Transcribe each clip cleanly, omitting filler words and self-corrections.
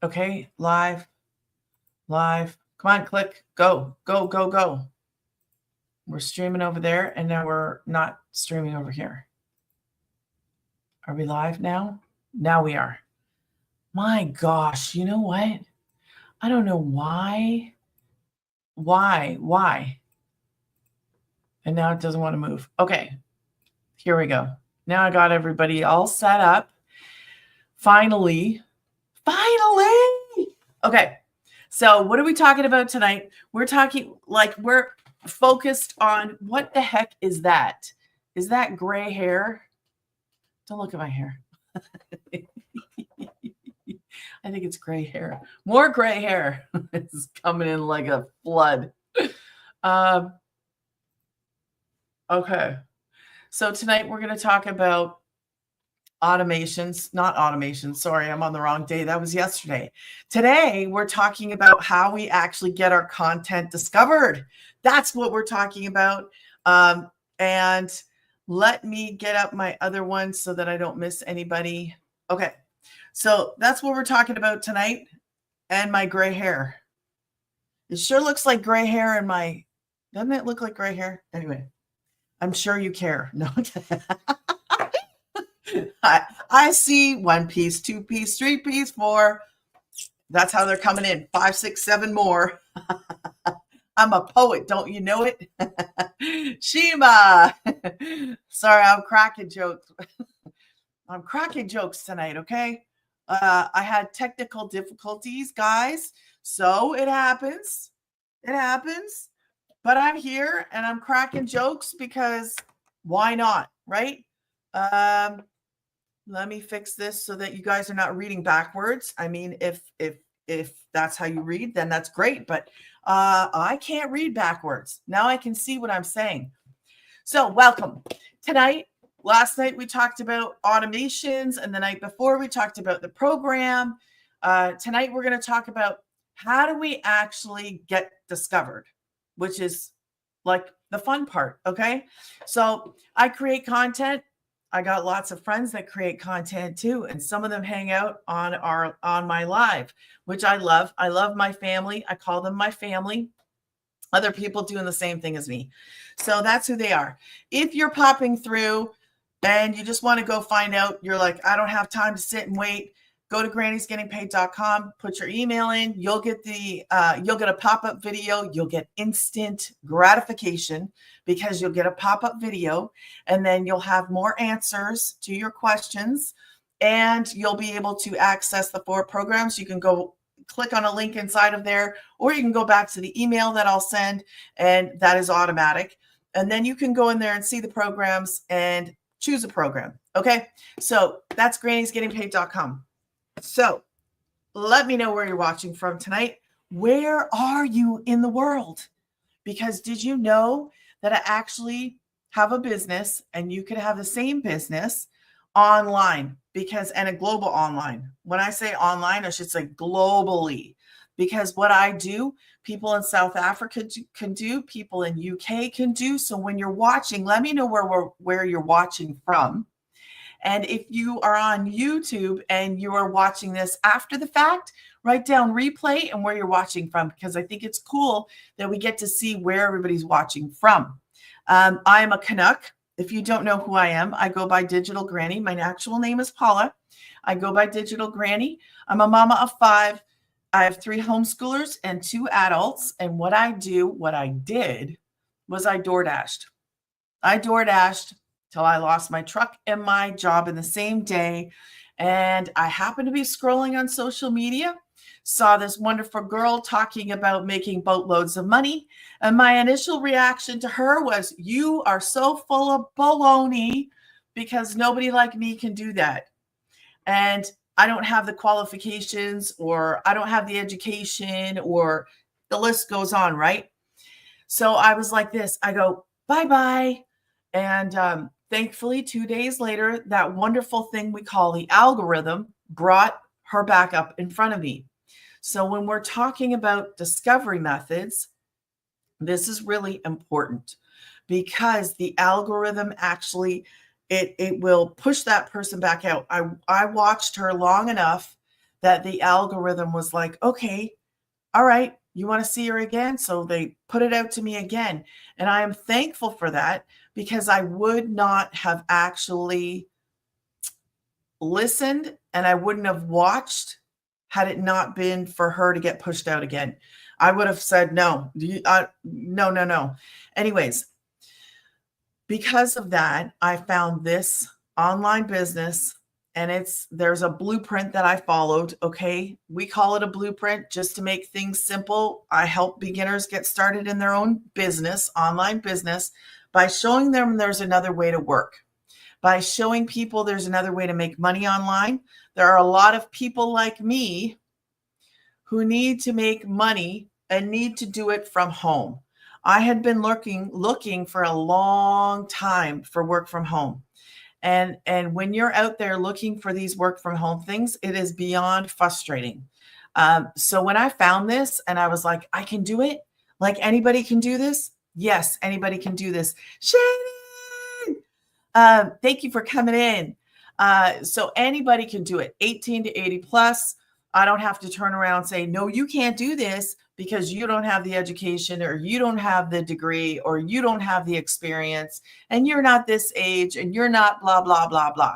Okay, live. Come on, click, go. We're streaming over there, and now we're not streaming over here. Are we live now? Now we are. My gosh, you know what? I don't know why. Why? And now it doesn't want to move. Okay, here we go. Now I got everybody all set up. Finally. Okay, so what are we talking about tonight? We're focused on what the heck is that? Is that gray hair? Don't look at my hair. I think it's gray hair. More gray hair. It's coming in like a flood. Okay. So tonight we're going to talk about not automations. Sorry, I'm on the wrong day. That was yesterday. Today, we're talking about how we actually get our content discovered. That's what we're talking about. And let me get up my other one so that I don't miss anybody. Okay. So that's what we're talking about tonight. And my gray hair. It sure looks like gray hair in my, doesn't it look like gray hair? Anyway, I'm sure you care. No. I see 1 piece, 2 piece, 3 piece, 4. That's how they're coming in. 5, 6, 7 more. I'm a poet. Don't you know it? Shima. Sorry, I'm cracking jokes. I'm cracking jokes tonight, okay? I had technical difficulties, guys. So it happens. But I'm here and I'm cracking jokes because why not, right? Let me fix this so that you guys are not reading backwards. I mean, if that's how you read, then that's great. But I can't read backwards. Now I can see what I'm saying. So welcome. Last night we talked about automations, and the night before we talked about the program. Tonight we're going to talk about how do we actually get discovered, which is like the fun part. Okay. So I create content. I got lots of friends that create content too, and some of them hang out on my live, which I love. I love my family. I call them my family. Other people doing the same thing as me. So that's who they are. If you're popping through and you just want to go find out, you're like, I don't have time to sit and wait. Go to grannysgettingpaid.com, put your email in. You'll get a pop-up video. You'll get instant gratification because you'll get a pop-up video, and then you'll have more answers to your questions, and you'll be able to access the 4 programs. You can go click on a link inside of there, or you can go back to the email that I'll send, and that is automatic. And then you can go in there and see the programs and choose a program. Okay, so that's grannysgettingpaid.com. So let me know where you're watching from tonight. Where are you in the world? Because did you know that I actually have a business, and you could have the same business online, and a global online. When I say online, I should say globally, because what I do, people in South Africa can do, people in UK can do. So when you're watching, let me know where you're watching from. And if you are on YouTube and you are watching this after the fact, write down replay and where you're watching from, because I think it's cool that we get to see where everybody's watching from. I am a Canuck. If you don't know who I am, I go by Digital Granny. My actual name is Paula. I go by Digital Granny. I'm a mama of 5. I have 3 homeschoolers and 2 adults. And what I did was I DoorDashed. Till I lost my truck and my job in the same day. And I happened to be scrolling on social media, saw this wonderful girl talking about making boatloads of money. And my initial reaction to her was, you are so full of baloney, because nobody like me can do that. And I don't have the qualifications, or I don't have the education, or the list goes on, right? So I was like this, I go, bye-bye. And thankfully, 2 days later, that wonderful thing we call the algorithm brought her back up in front of me. So when we're talking about discovery methods, this is really important, because the algorithm actually, it will push that person back out. I watched her long enough that the algorithm was like, okay, all right, you want to see her again? So they put it out to me again. And I am thankful for that, because I would not have actually listened and I wouldn't have watched had it not been for her to get pushed out again. I would have said, no, no. Anyways, because of that, I found this online business, and there's a blueprint that I followed. Okay. We call it a blueprint just to make things simple. I help beginners get started in their own business, online business, by showing them there's another way to work, by showing people there's another way to make money online. There are a lot of people like me who need to make money and need to do it from home. I had been looking for a long time for work from home. And when you're out there looking for these work from home things, it is beyond frustrating. So when I found this and I was like, I can do it. Like, anybody can do this. Yes, anybody can do this. Shannon, thank you for coming in. So anybody can do it. 18 to 80 plus. I don't have to turn around and say, no, you can't do this because you don't have the education, or you don't have the degree, or you don't have the experience, and you're not this age, and you're not blah, blah, blah, blah.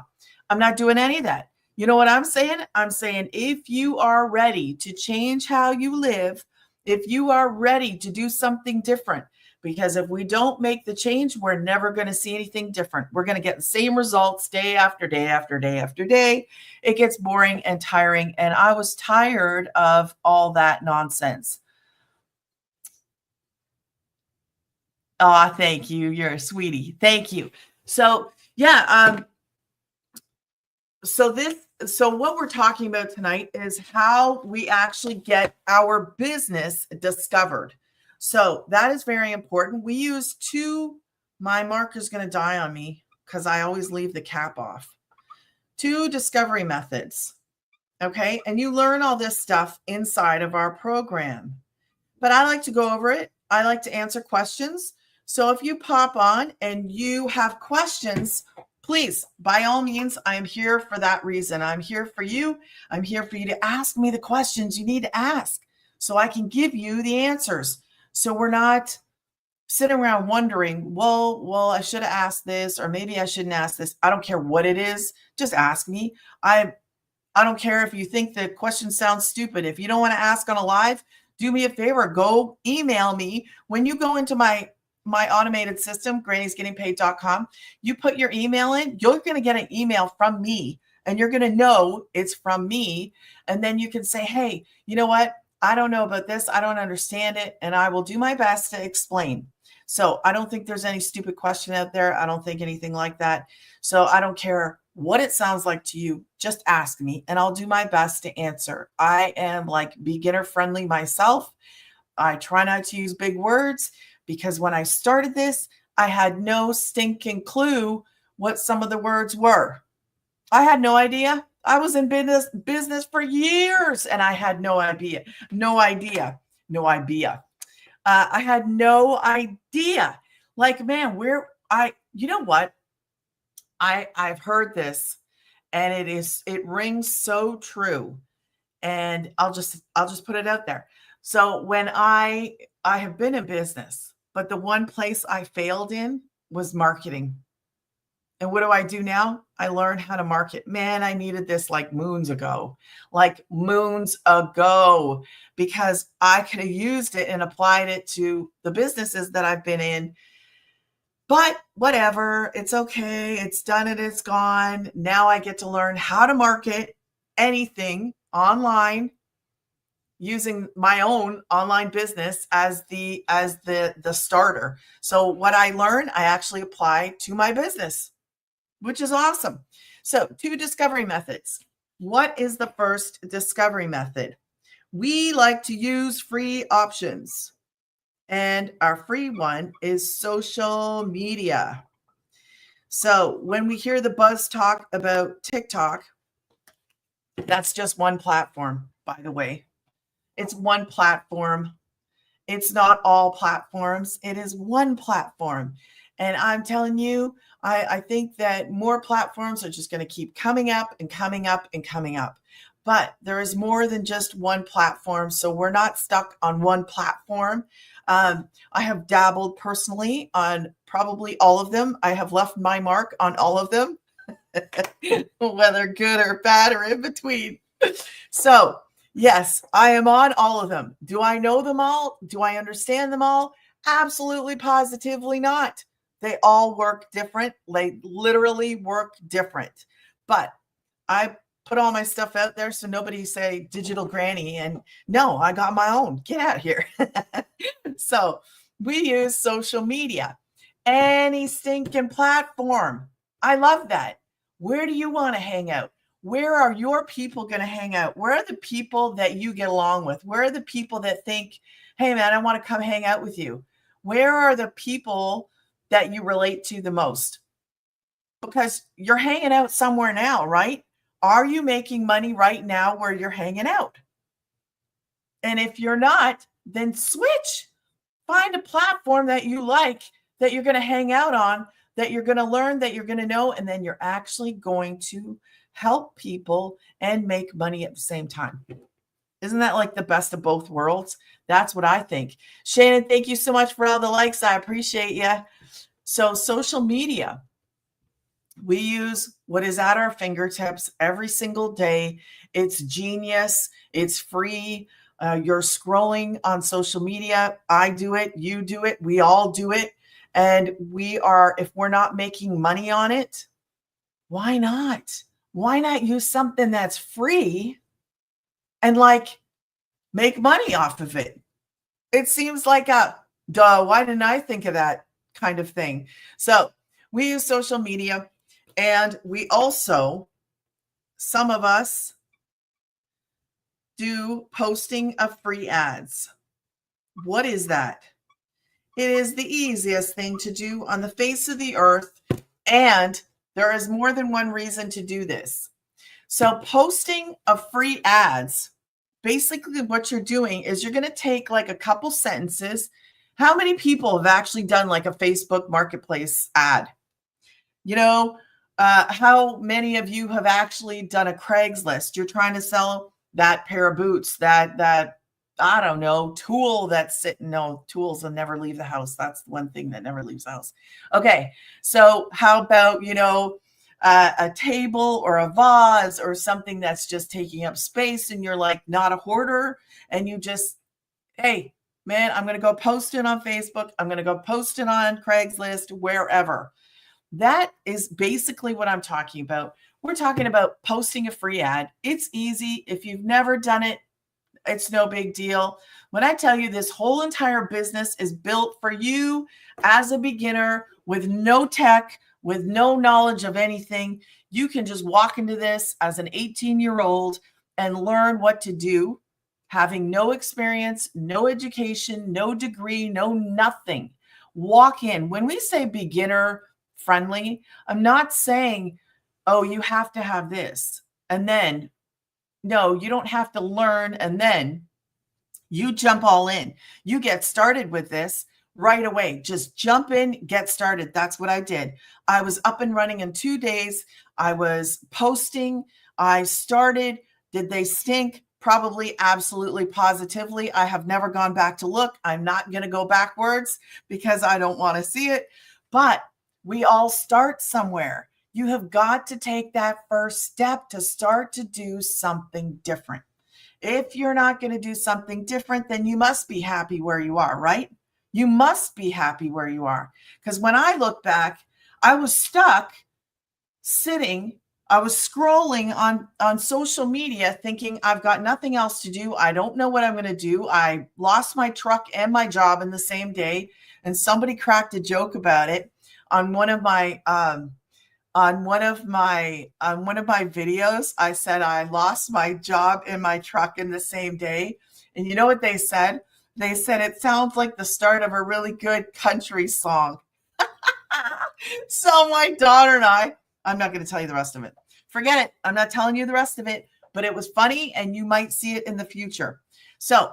I'm not doing any of that. You know what I'm saying? I'm saying, if you are ready to change how you live, if you are ready to do something different, because if we don't make the change, we're never going to see anything different. We're going to get the same results day after day after day after day. It gets boring and tiring. And I was tired of all that nonsense. Oh, thank you. You're a sweetie. Thank you. So yeah. So what we're talking about tonight is how we actually get our business discovered. So that is very important. We use my marker's going to die on me because I always leave the cap off. 2 discovery methods. Okay. And you learn all this stuff inside of our program, but I like to go over it. I like to answer questions. So if you pop on and you have questions, please, by all means, I am here for that reason. I'm here for you. I'm here for you to ask me the questions you need to ask so I can give you the answers. So we're not sitting around wondering, well, I should have asked this, or maybe I shouldn't ask this. I don't care what it is. Just ask me. I don't care if you think the question sounds stupid. If you don't want to ask on a live, do me a favor. Go email me. When you go into my automated system, grannysgettingpaid.com, you put your email in, you're going to get an email from me, and you're going to know it's from me. And then you can say, hey, you know what? I don't know about this. I don't understand it. And I will do my best to explain. So I don't think there's any stupid question out there. I don't think anything like that. So I don't care what it sounds like to you. Just ask me and I'll do my best to answer. I am like beginner friendly myself. I try not to use big words, because when I started this, I had no stinking clue what some of the words were. I had no idea. I was in business for years and I had no idea. I had no idea. Like, man, you know what? I've heard this, and it rings so true. And I'll just put it out there. So when I have been in business, but the one place I failed in was marketing. And what do I do now? I learned how to market. Man, I needed this like moons ago, because I could have used it and applied it to the businesses that I've been in. But whatever, it's okay. It's done and it's gone. Now I get to learn how to market anything online using my own online business as the starter. So what I learn, I actually apply to my business, which is awesome. So 2 discovery methods. What is the first discovery method? We like to use free options. And our free one is social media. So when we hear the buzz talk about TikTok, that's just one platform, by the way. It's one platform. It's not all platforms. It is one platform. And I'm telling you, I think that more platforms are just going to keep coming up and coming up and coming up. But there is more than just one platform. So we're not stuck on one platform. I have dabbled personally on probably all of them. I have left my mark on all of them, whether good or bad or in between. So, yes, I am on all of them. Do I know them all? Do I understand them all? Absolutely, positively not. They all work different. They literally work different. But I put all my stuff out there so nobody say digital granny. And no, I got my own. Get out of here. So we use social media, any stinking platform. I love that. Where do you want to hang out? Where are your people going to hang out? Where are the people that you get along with? Where are the people that think, hey, man, I want to come hang out with you? Where are the people that you relate to the most? Because you're hanging out somewhere now, right? Are you making money right now where you're hanging out? And if you're not, then switch. Find a platform that you like, that you're going to hang out on, that you're going to learn, that you're going to know, and then you're actually going to help people and make money at the same time. Isn't that like the best of both worlds? That's what I think. Shannon, thank you so much for all the likes. I appreciate you. So social media, we use what is at our fingertips every single day. It's genius. It's free. You're scrolling on social media. I do it. You do it. We all do it. And if we're not making money on it, why not? Why not use something that's free and make money off of it? It seems like duh, why didn't I think of that kind of thing? So we use social media, and we also, some of us do posting of free ads. What is that? It is the easiest thing to do on the face of the earth, and there is more than one reason to do this. So posting of free ads, basically what you're doing is you're going to take like a couple sentences. How many people have actually done like a Facebook Marketplace ad? How many of you have actually done a Craigslist? You're trying to sell that pair of boots, that I don't know, tool that's sitting. No, tools will never leave the house. That's the one thing that never leaves the house. Okay, so how about, a table or a vase or something that's just taking up space, and you're like not a hoarder, and you just, hey, man, I'm going to go post it on Facebook. I'm going to go post it on Craigslist, wherever. That is basically what I'm talking about. We're talking about posting a free ad. It's easy. If you've never done it, it's no big deal. When I tell you this whole entire business is built for you as a beginner with no tech, with no knowledge of anything, you can just walk into this as an 18-year-old and learn what to do, having no experience, no education, no degree, no nothing. Walk in. When we say beginner friendly, I'm not saying, oh, you have to have this. And then, no, you don't have to learn. And then you jump all in. You get started with this right away. Just jump in, get started. That's what I did. I was up and running in 2 days. I was posting. I started. Did they stink? Probably, absolutely, positively. I have never gone back to look. I'm not going to go backwards because I don't want to see it. But we all start somewhere. You have got to take that first step to start to do something different. If you're not going to do something different, then you must be happy where you are, right? You must be happy where you are. Because when I look back, I was stuck sitting. I was scrolling on social media thinking I've got nothing else to do. I don't know what I'm going to do. I lost my truck and my job in the same day. And somebody cracked a joke about it on one of my videos. I said I lost my job and my truck in the same day. And you know what they said? They said it sounds like the start of a really good country song. So my daughter and I'm not going to tell you the rest of it. Forget it. I'm not telling you the rest of it, but it was funny and you might see it in the future. So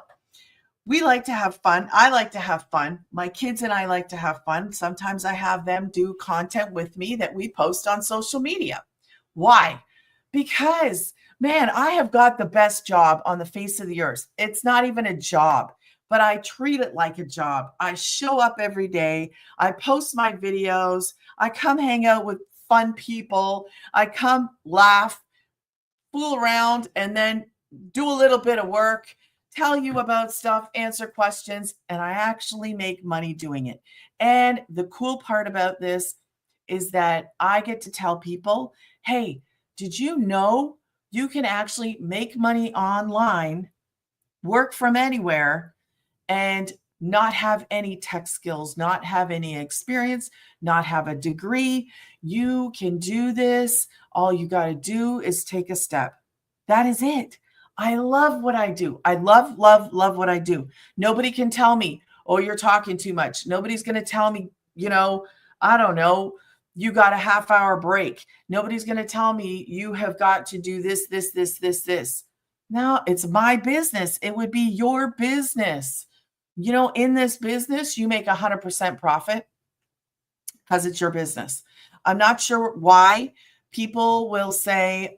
We like to have fun. I like to have fun. My kids and I like to have fun. Sometimes I have them do content with me that we post on social media. Why? Because, man, I have got the best job on the face of the earth. It's not even a job, but I treat it like a job. I show up every day. I post my videos. I come hang out with fun people. I come laugh, fool around, and then do a little bit of work, tell you about stuff, answer questions, and I actually make money doing it. And the cool part about this is that I get to tell people, hey, did you know you can actually make money online, work from anywhere, and not have any tech skills, not have any experience, not have a degree? You can do this. All you got to do is take a step. That is it. I love what I do. I love, love, love what I do. Nobody can tell me, oh, you're talking too much. Nobody's going to tell me, I don't know, you got a half-hour break. Nobody's going to tell me you have got to do this, this, this, this, this. No, it's my business. It would be your business. In this business, you make 100% profit because it's your business. I'm not sure why people will say,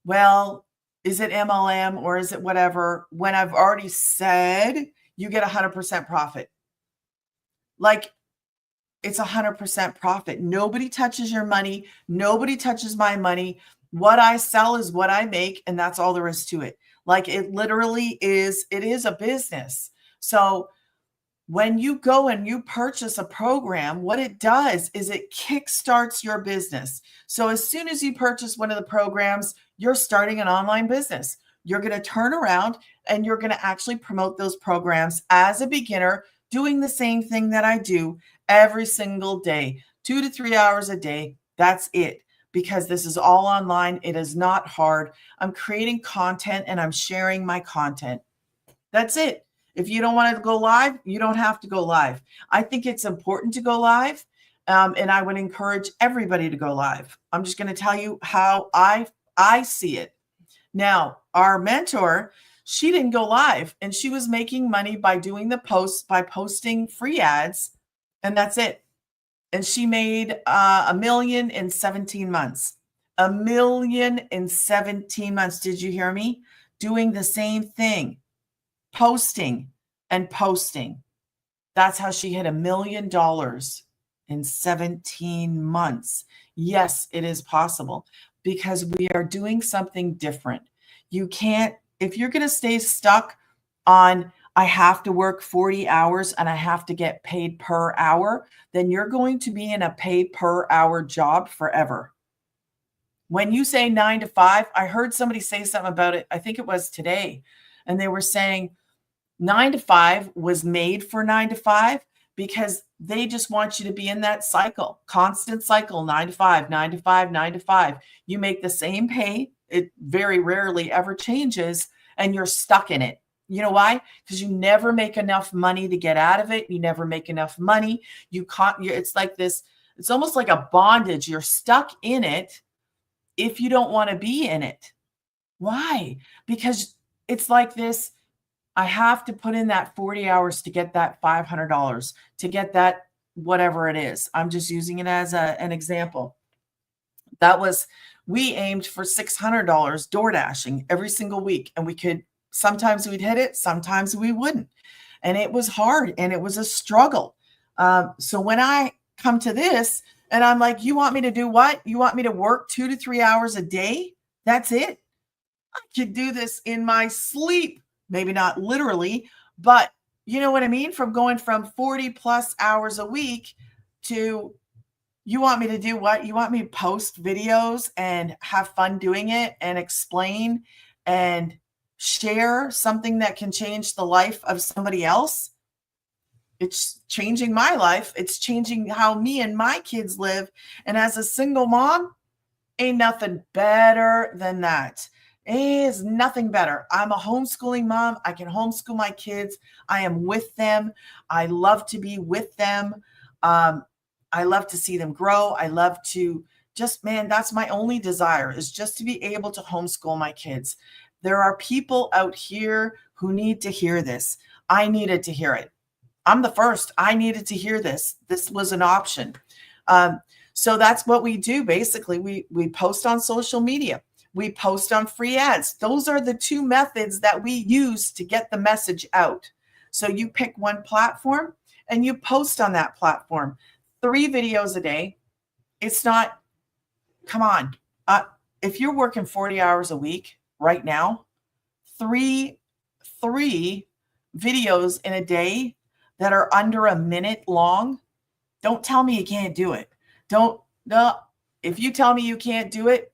well, is it MLM or is it whatever, when I've already said you get 100% profit. Like, it's 100% profit. Nobody touches your money. Nobody touches my money. What I sell is what I make, and that's all there is to it. Like, it literally is, it is a business. So when you go and you purchase a program, what it does is it kickstarts your business. So as soon as you purchase one of the programs, you're starting an online business. You're going to turn around and you're going to actually promote those programs as a beginner, doing the same thing that I do every single day, 2 to 3 hours a day. That's it. Because this is all online. It is not hard. I'm creating content and I'm sharing my content. That's it. If you don't want to go live, you don't have to go live. I think it's important to go live, and I would encourage everybody to go live. I'm just going to tell you how I see it. Now, our mentor, she didn't go live, and she was making money by doing the posts, by posting free ads, and that's it. And she made $1 million in 17 months. $1 million in 17 months. Did you hear me? Doing the same thing. Posting and posting. That's how she hit $1 million in 17 months. Yes, it is possible because we are doing something different. You can't, if you're going to stay stuck on, I have to work 40 hours and I have to get paid per hour, then you're going to be in a pay per hour job forever. When you say 9 to 5, I heard somebody say something about it. I think it was today. And they were saying 9 to 5 was made for 9 to 5 because they just want you to be in that cycle, constant cycle, 9 to 5, 9 to 5, 9 to 5. You make the same pay. It very rarely ever changes and you're stuck in it. You know why? Because you never make enough money to get out of it. You never make enough money. It's like this. It's almost like a bondage. You're stuck in it if you don't want to be in it. Why? Because it's like this. I have to put in that 40 hours to get that $500, to get that whatever it is. I'm just using it as an example. We aimed for $600 door dashing every single week. And sometimes we'd hit it, sometimes we wouldn't. And it was hard and it was a struggle. So when I come to this and I'm like, you want me to do what? You want me to work 2 to 3 hours a day? That's it. I could do this in my sleep. Maybe not literally, but you know what I mean? From going from 40 plus hours a week to, you want me to do what? You want me to post videos and have fun doing it and explain and share something that can change the life of somebody else? It's changing my life. It's changing how me and my kids live. And as a single mom, ain't nothing better than that. Is nothing better. I'm a homeschooling mom. I can homeschool my kids. I am with them. I love to be with them. I love to see them grow. I love to that's my only desire, is just to be able to homeschool my kids. There are people out here who need to hear this. I needed to hear it. I'm the first. I needed to hear this. This was an option. So that's what we do. Basically, we post on social media. We post on free ads. Those are the two methods that we use to get the message out. So you pick one platform and you post on that platform. 3 videos a day. It's not, come on. If you're working 40 hours a week right now, three videos in a day that are under a minute long, don't tell me you can't do it. No. If you tell me you can't do it,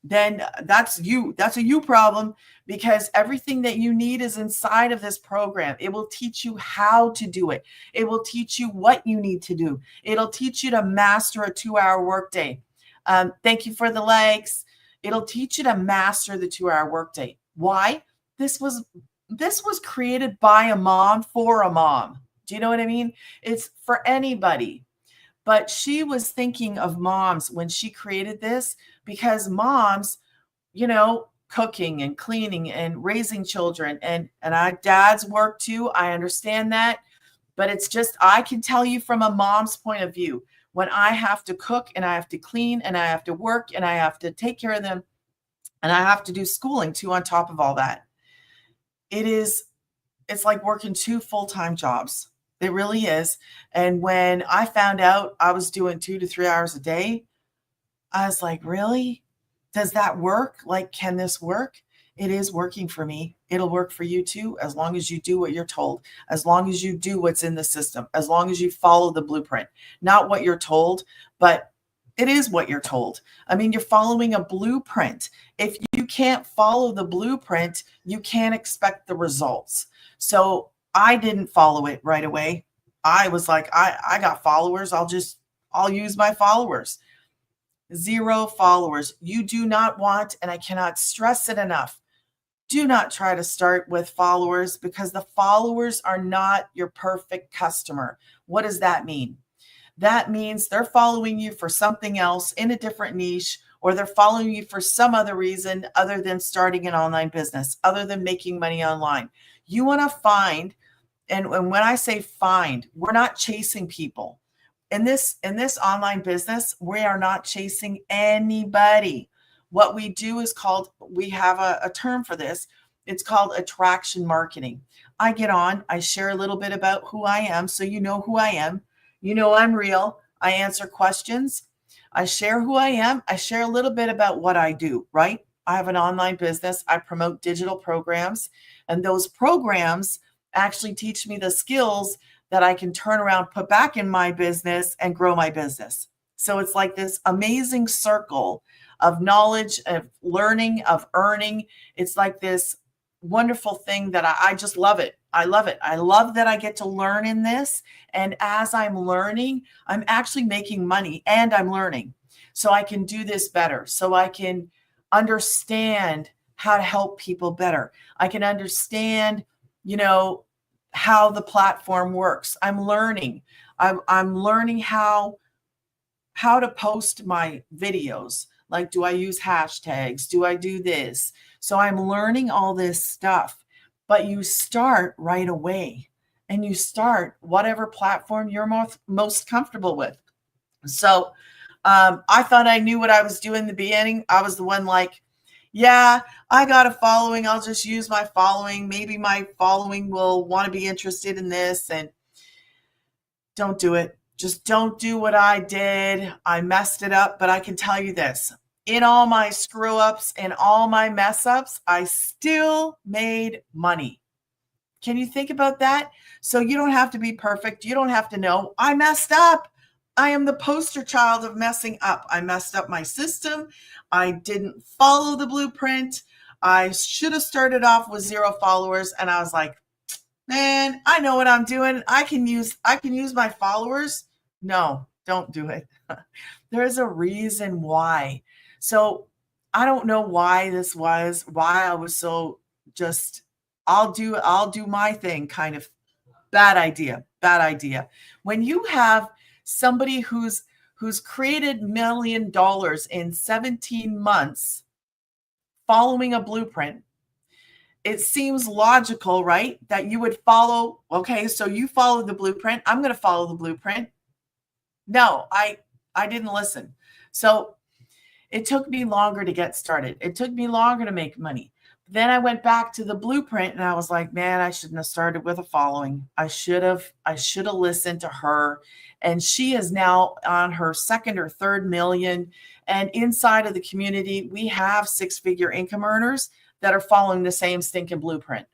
then that's you. That's a you problem, because everything that you need is inside of this program. It will teach you how to do it. It will teach you what you need to do. It'll teach you to master a 2-hour workday. Thank you for the likes. It'll teach you to master the 2-hour workday. Why? This was created by a mom for a mom. Do you know what I mean? It's for anybody. But she was thinking of moms when she created this, because moms, cooking and cleaning and raising children, and our dads work too. I understand that. But it's just, I can tell you from a mom's point of view, when I have to cook and I have to clean and I have to work and I have to take care of them and I have to do schooling too on top of all that. It's like working 2 full-time jobs. It really is. And when I found out I was doing 2 to 3 hours a day, I was like, really? Does that work? Like, can this work? It is working for me. It'll work for you too, as long as you do what you're told, as long as you do what's in the system, as long as you follow the blueprint. Not what you're told, but it is what you're told. I mean, you're following a blueprint. If you can't follow the blueprint, you can't expect the results. So I didn't follow it right away. I was like, I got followers. I'll use my followers. 0 followers. You do not want, and I cannot stress it enough, do not try to start with followers, because the followers are not your perfect customer. What does that mean? That means they're following you for something else in a different niche, or they're following you for some other reason other than starting an online business, other than making money online. You want to find, and when I say find, we're not chasing people. In this online business, we are not chasing anybody. What we do is we have a term for this. It's called attraction marketing. I get on, I share a little bit about who I am, so you know who I am. You know I'm real. I answer questions. I share who I am. I share a little bit about what I do, right? I have an online business. I promote digital programs, and those programs actually teach me the skills that I can turn around, put back in my business, and grow my business. So it's like this amazing circle of knowledge, of learning, of earning. It's like this wonderful thing that I just love it. I love it. I love that I get to learn in this. And as I'm learning, I'm actually making money and I'm learning. So I can do this better. So I can understand how to help people better. I can understand, how the platform works. I'm learning. I'm learning how to post my videos. Like, do I use hashtags? Do I do this? So I'm learning all this stuff. But you start right away, and you start whatever platform you're most comfortable with. So I thought I knew what I was doing in the beginning. I was the one like, yeah, I got a following. I'll just use my following. Maybe my following will want to be interested in this. And don't do it. Just don't do what I did. I messed it up. But I can tell you this. In all my screw ups and all my mess ups, I still made money. Can you think about that? So you don't have to be perfect. You don't have to know I messed up. I am the poster child of messing up. I messed up my system. I didn't follow the blueprint. I should have started off with 0 followers. And I was like, man, I know what I'm doing. I can use my followers. No, don't do it. There's a reason why. So I don't know why I was so just, I'll do my thing kind of. Bad idea. When you have somebody who's created $1 million in 17 months following a blueprint, it seems logical, right? That you would follow. Okay, so you follow the blueprint. I'm going to follow the blueprint. No, I didn't listen. So it took me longer to get started. It took me longer to make money. Then I went back to the blueprint and I was like, man, I shouldn't have started with a following. I should have listened to her. And she is now on her second or third million. And inside of the community, we have 6-figure income earners that are following the same stinking blueprint.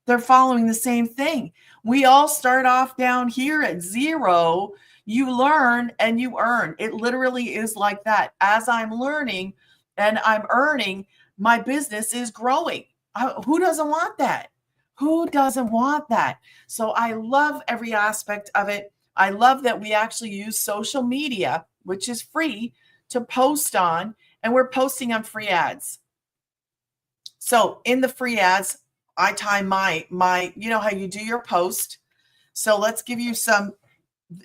They're following the same thing. We all start off down here at zero. You learn and you earn. It literally is like that. As I'm learning and I'm earning, my business is growing. Who doesn't want that? Who doesn't want that? So I love every aspect of it. I love that we actually use social media, which is free, to post on, and we're posting on free ads. So in the free ads, I time my, you know how you do your post. So let's give you some.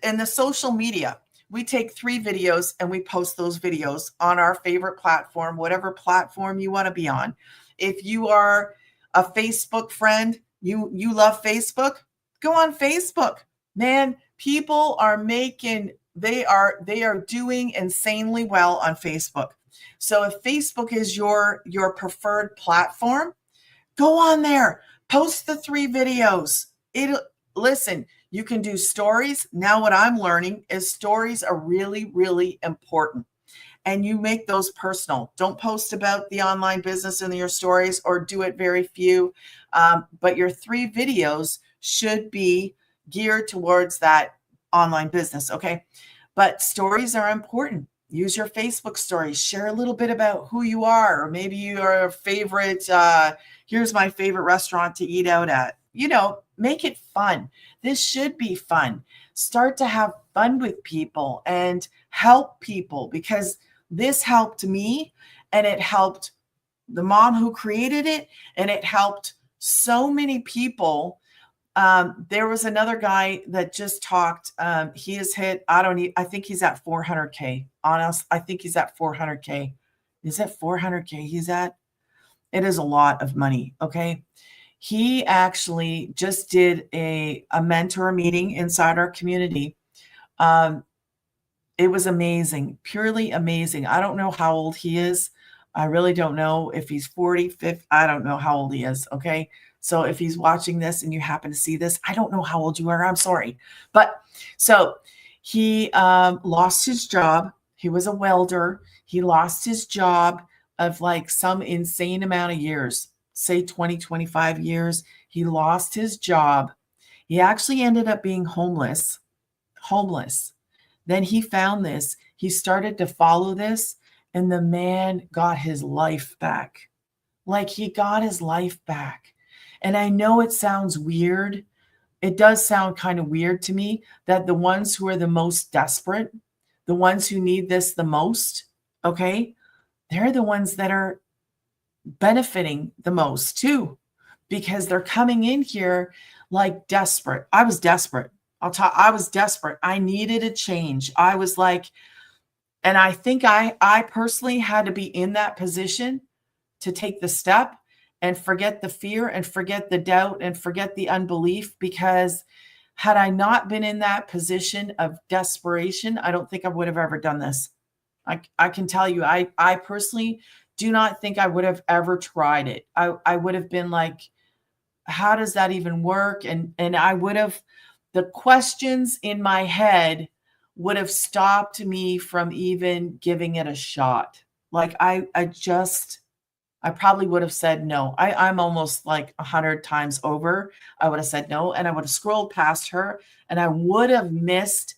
In the social media, we take 3 videos and we post those videos on our favorite platform, whatever platform you want to be on. If you are a Facebook friend, you love Facebook, go on Facebook. Man, people are they are doing insanely well on Facebook. So if Facebook is your preferred platform, go on there, post the 3 videos. Listen, you can do stories. Now what I'm learning is stories are really, really important. And you make those personal. Don't post about the online business in your stories, or do it very few. But your 3 videos should be geared towards that online business, okay? But stories are important. Use your Facebook stories. Share a little bit about who you are. Or maybe your favorite, here's my favorite restaurant to eat out at. You know, make it fun. This should be fun. Start to have fun with people and help people, because this helped me and it helped the mom who created it, and it helped so many people. There was another guy that just talked. He has hit, I think he's at 400K. Honest, I think he's at 400K. Is it 400K he's at? It is a lot of money, okay? He actually just did a mentor meeting inside our community. It was amazing, purely amazing. I don't know how old he is. I really don't know if he's 40, 50. I don't know how old he is, okay? So if he's watching this and you happen to see this, I don't know how old you are. I'm sorry. But so he lost his job. He was a welder. He lost his job of like some insane amount of years. Say 20, 25 years. He lost his job. He actually ended up being homeless. Then he found this. He started to follow this, and the man got his life back. Like, he got his life back. And I know it sounds weird. It does sound kind of weird to me that the ones who are the most desperate, the ones who need this the most, okay, they're the ones that are benefiting the most too, because they're coming in here like desperate. I was desperate. I was desperate. I needed a change. I was like, and I think I personally had to be in that position to take the step and forget the fear and forget the doubt and forget the unbelief, because had I not been in that position of desperation, I don't think I would have ever done this. I can tell you, I personally do not think I would have ever tried it. I would have been like, how does that even work? And I would have, the questions in my head would have stopped me from even giving it a shot. Like I probably would have said no. I'm almost like 100 times over. I would have said no, and I would have scrolled past her, and I would have missed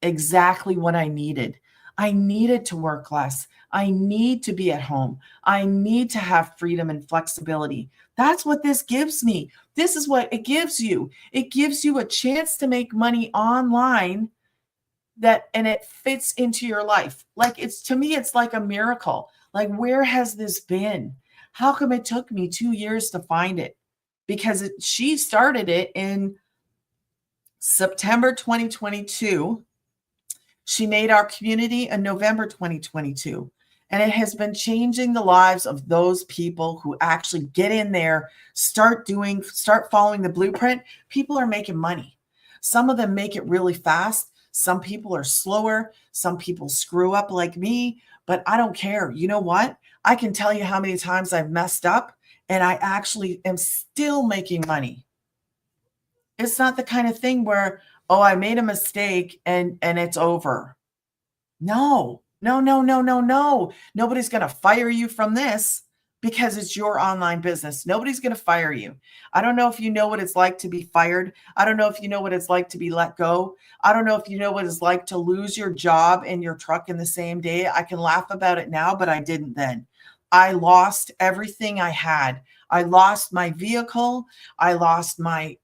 exactly what I needed. I needed to work less. I need to be at home. I need to have freedom and flexibility. That's what this gives me. This is what it gives you. It gives you a chance to make money online and it fits into your life. Like, to me, it's like a miracle. Like, where has this been? How come it took me 2 years to find it? Because she started it in September 2022. She made our community in November 2022. And it has been changing the lives of those people who actually get in there, start following the blueprint. People are making money. Some of them make it really fast. Some people are slower. Some people screw up like me, but I don't care. You know what? I can tell you how many times I've messed up and I actually am still making money. It's not the kind of thing where, oh, I made a mistake and it's over. No, no, no, no, no, no. Nobody's going to fire you from this because it's your online business. Nobody's going to fire you. I don't know if you know what it's like to be fired. I don't know if you know what it's like to be let go. I don't know if you know what it's like to lose your job and your truck in the same day. I can laugh about it now, but I didn't then. I lost everything I had. I lost my vehicle. I lost my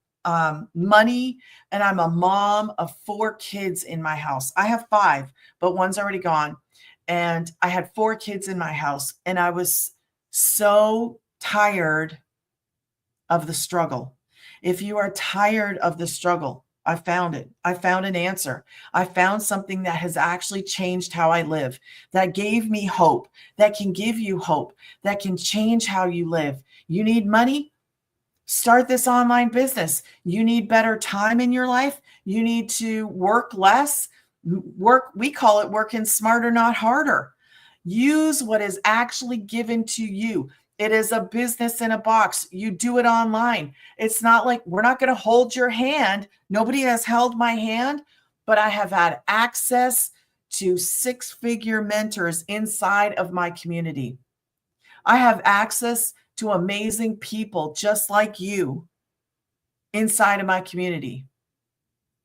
money, and I'm a mom of 4 kids in my house. I have 5, but one's already gone. And I had 4 kids in my house, and I was so tired of the struggle. If you are tired of the struggle, I found it. I found an answer. I found something that has actually changed how I live, that gave me hope, that can give you hope, that can change how you live. You need money? Start this online business. You need better time in your life. You need to work less. We call it working smarter, not harder. Use what is actually given to you. It is a business in a box. You do it online. It's not like we're not going to hold your hand. Nobody has held my hand, but I have had access to 6-figure mentors inside of my community. I have access to amazing people just like you inside of my community.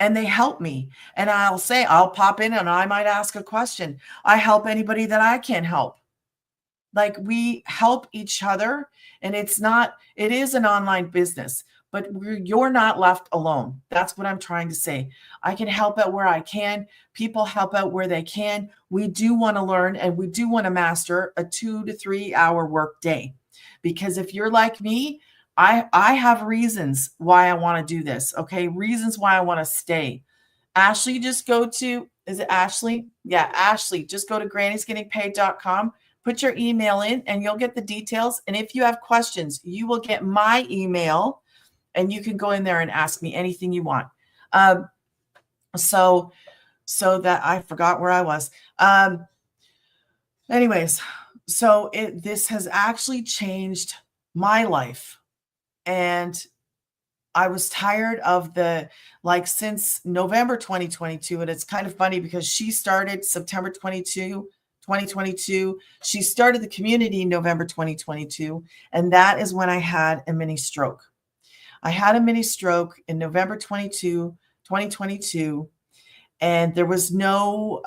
And they help me. And I'll pop in and I might ask a question. I help anybody that I can help. Like, we help each other. And it is an online business, but you're not left alone. That's what I'm trying to say. I can help out where I can. People help out where they can. We do want to learn and we do want to master a 2 to 3 hour work day. Because if you're like me, I have reasons why I want to do this. Okay. Reasons why I want to stay. Ashley, is it Ashley? Yeah, Ashley, just go to grannysgettingpaid.com, put your email in and you'll get the details. And if you have questions, you will get my email and you can go in there and ask me anything you want. So that I forgot where I was. Anyways, so this has actually changed my life. And I was tired of since November 2022. And it's kind of funny because she started September 2022. She started the community in November 2022. And that is when I had a mini stroke. I had a mini stroke in November 2022. And there was no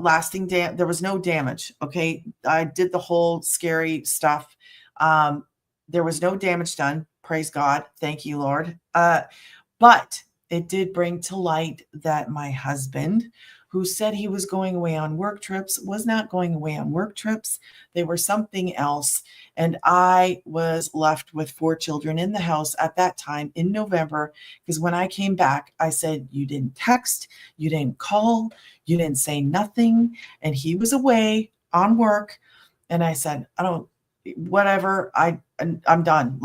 lasting damage. There was no damage. Okay. I did the whole scary stuff. There was no damage done. Praise God. Thank you, Lord. But it did bring to light that my husband, who said he was going away on work trips, was not going away on work trips. They were something else. And I was left with 4 children in the house at that time in November. Because when I came back, I said, you didn't text, you didn't call, you didn't say nothing. And he was away on work. And I said, whatever, I'm done.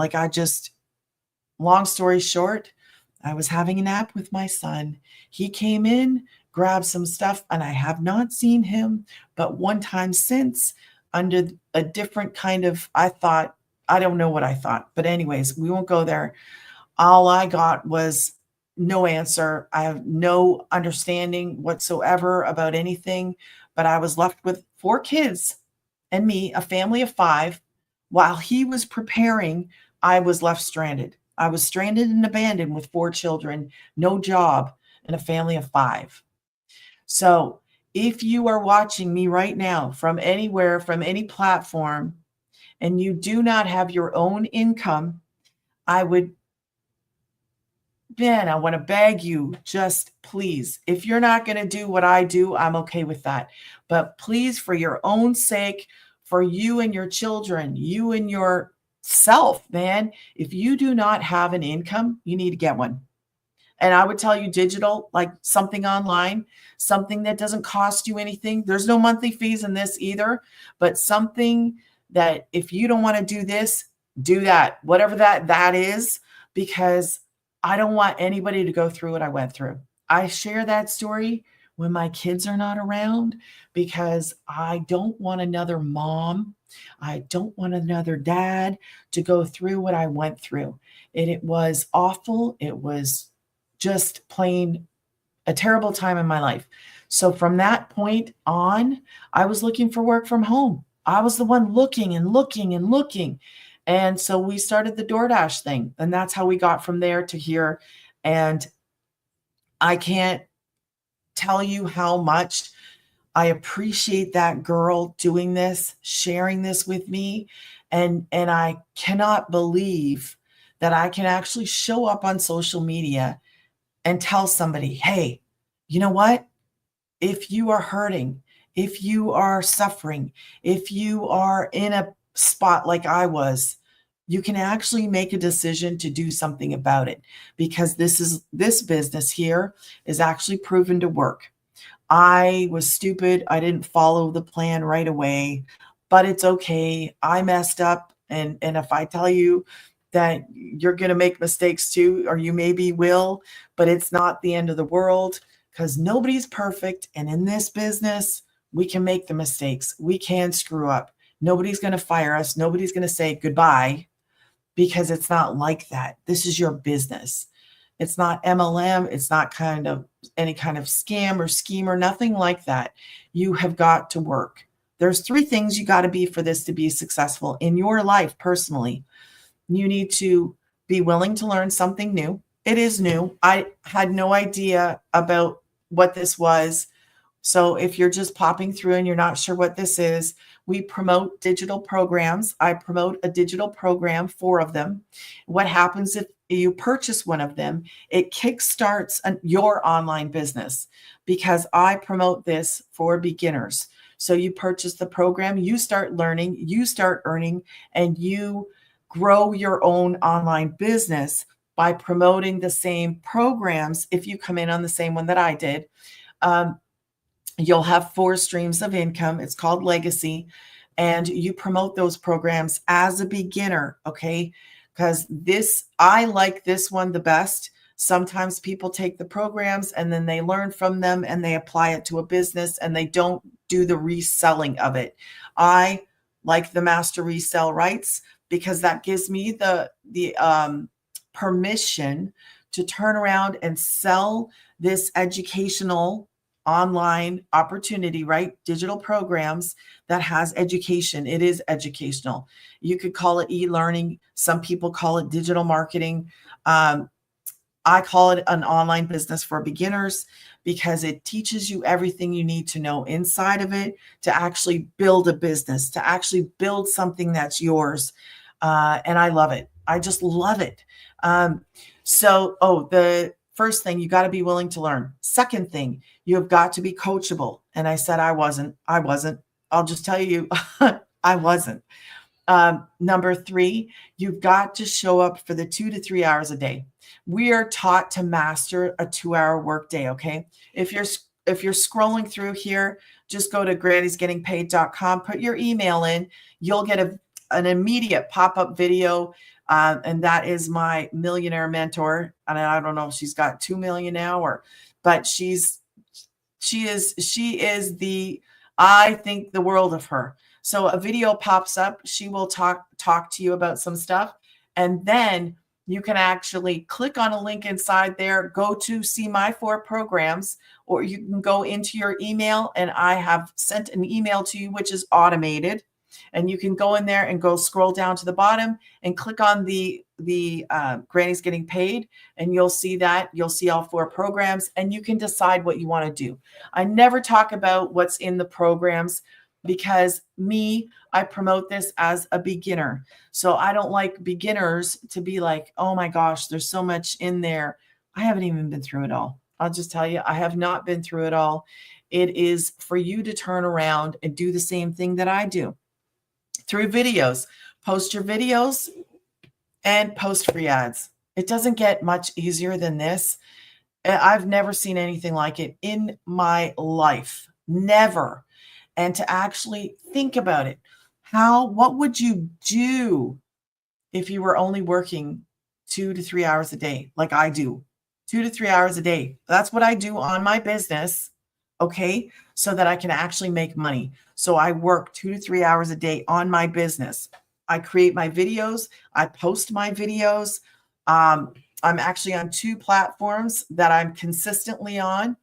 Long story short, I was having a nap with my son. He came in, grabbed some stuff, and I have not seen him but one time since under a different kind of, I don't know what I thought. But anyways, we won't go there. All I got was no answer. I have no understanding whatsoever about anything, but I was left with 4 kids and me, a family of 5. While he was preparing, I was left stranded. I was stranded and abandoned with 4 children, no job, and a family of 5. So if you are watching me right now from anywhere, from any platform, and you do not have your own income, I want to beg you, just please, if you're not going to do what I do, I'm okay with that. But please, for your own sake, for you and your children, you and yourself, man, if you do not have an income, you need to get one. And I would tell you digital, like something online, something that doesn't cost you anything. There's no monthly fees in this either, but something that if you don't want to do this, do that, whatever that is, because I don't want anybody to go through what I went through. I share that story when my kids are not around because I don't want another mom, I don't want another dad to go through what I went through. And it was awful. It was just plain a terrible time in my life. So from that point on, I was looking for work from home. I was the one looking and looking and looking. And so we started the DoorDash thing. And that's how we got from there to here. And I can't tell you how much I appreciate that girl doing this, sharing this with me. And I cannot believe that I can actually show up on social media and tell somebody, hey, you know what? If you are hurting, if you are suffering, if you are in a spot like I was, you can actually make a decision to do something about it because this business here is actually proven to work. I was stupid. I didn't follow the plan right away, but it's okay. I messed up. And if I tell you that you're going to make mistakes too, or you maybe will, but it's not the end of the world because nobody's perfect. And in this business, we can make the mistakes. We can screw up. Nobody's going to fire us. Nobody's going to say goodbye because it's not like that. This is your business. It's not MLM. It's not kind of any kind of scam or scheme or nothing like that. You have got to work. There's 3 things you got to be for this to be successful in your life personally. You need to be willing to learn something new. It is new. I had no idea about what this was. So if you're just popping through and you're not sure what this is, we promote digital programs. I promote a digital program, 4 of them. What happens if you purchase one of them? It kickstarts your online business because I promote this for beginners. So you purchase the program, you start learning, you start earning, and you grow your own online business by promoting the same programs. If you come in on the same one that I did, you'll have 4 streams of income. It's called Legacy. And you promote those programs as a beginner, okay? Because I like this one the best. Sometimes people take the programs and then they learn from them and they apply it to a business and they don't do the reselling of it. I like the master resell rights because that gives me the permission to turn around and sell this educational online opportunity, right? Digital programs that has education. It is educational. You could call it e-learning. Some people call it digital marketing. I call it an online business for beginners because it teaches you everything you need to know inside of it to actually build a business, to actually build something that's yours. And I love it. I just love it. The first thing, you got to be willing to learn. Second thing, you have got to be coachable. And I said, I wasn't. I'll just tell you, I wasn't. Number 3, you've got to show up for the 2 to 3 hours a day. We are taught to master a 2-hour workday. Okay. If you're scrolling through here, just go to grannysgettingpaid.com, put your email in, you'll get an immediate pop-up video. And that is my millionaire mentor. And I don't know if she's got 2 million now but she is I think the world of her. So a video pops up, she will talk to you about some stuff. And then you can actually click on a link inside there, go to see my 4 programs, or you can go into your email and I have sent an email to you, which is automated. And you can go in there and go scroll down to the bottom and click on the Granny's Getting Paid, and you'll see that. You'll see all 4 programs, and you can decide what you want to do. I never talk about what's in the programs because I promote this as a beginner. So I don't like beginners to be like, oh my gosh, there's so much in there. I haven't even been through it all. I'll just tell you, I have not been through it all. It is for you to turn around and do the same thing that I do. Through videos, post your videos and post free ads. It doesn't get much easier than this. I've never seen anything like it in my life. Never. And to actually think about it, what would you do if you were only working 2 to 3 hours a day like I do? 2 to 3 hours a day. That's what I do on my business, okay? So that I can actually make money. So I work 2 to 3 hours a day on my business. I create my videos, I post my videos. I'm actually on 2 platforms that I'm consistently on,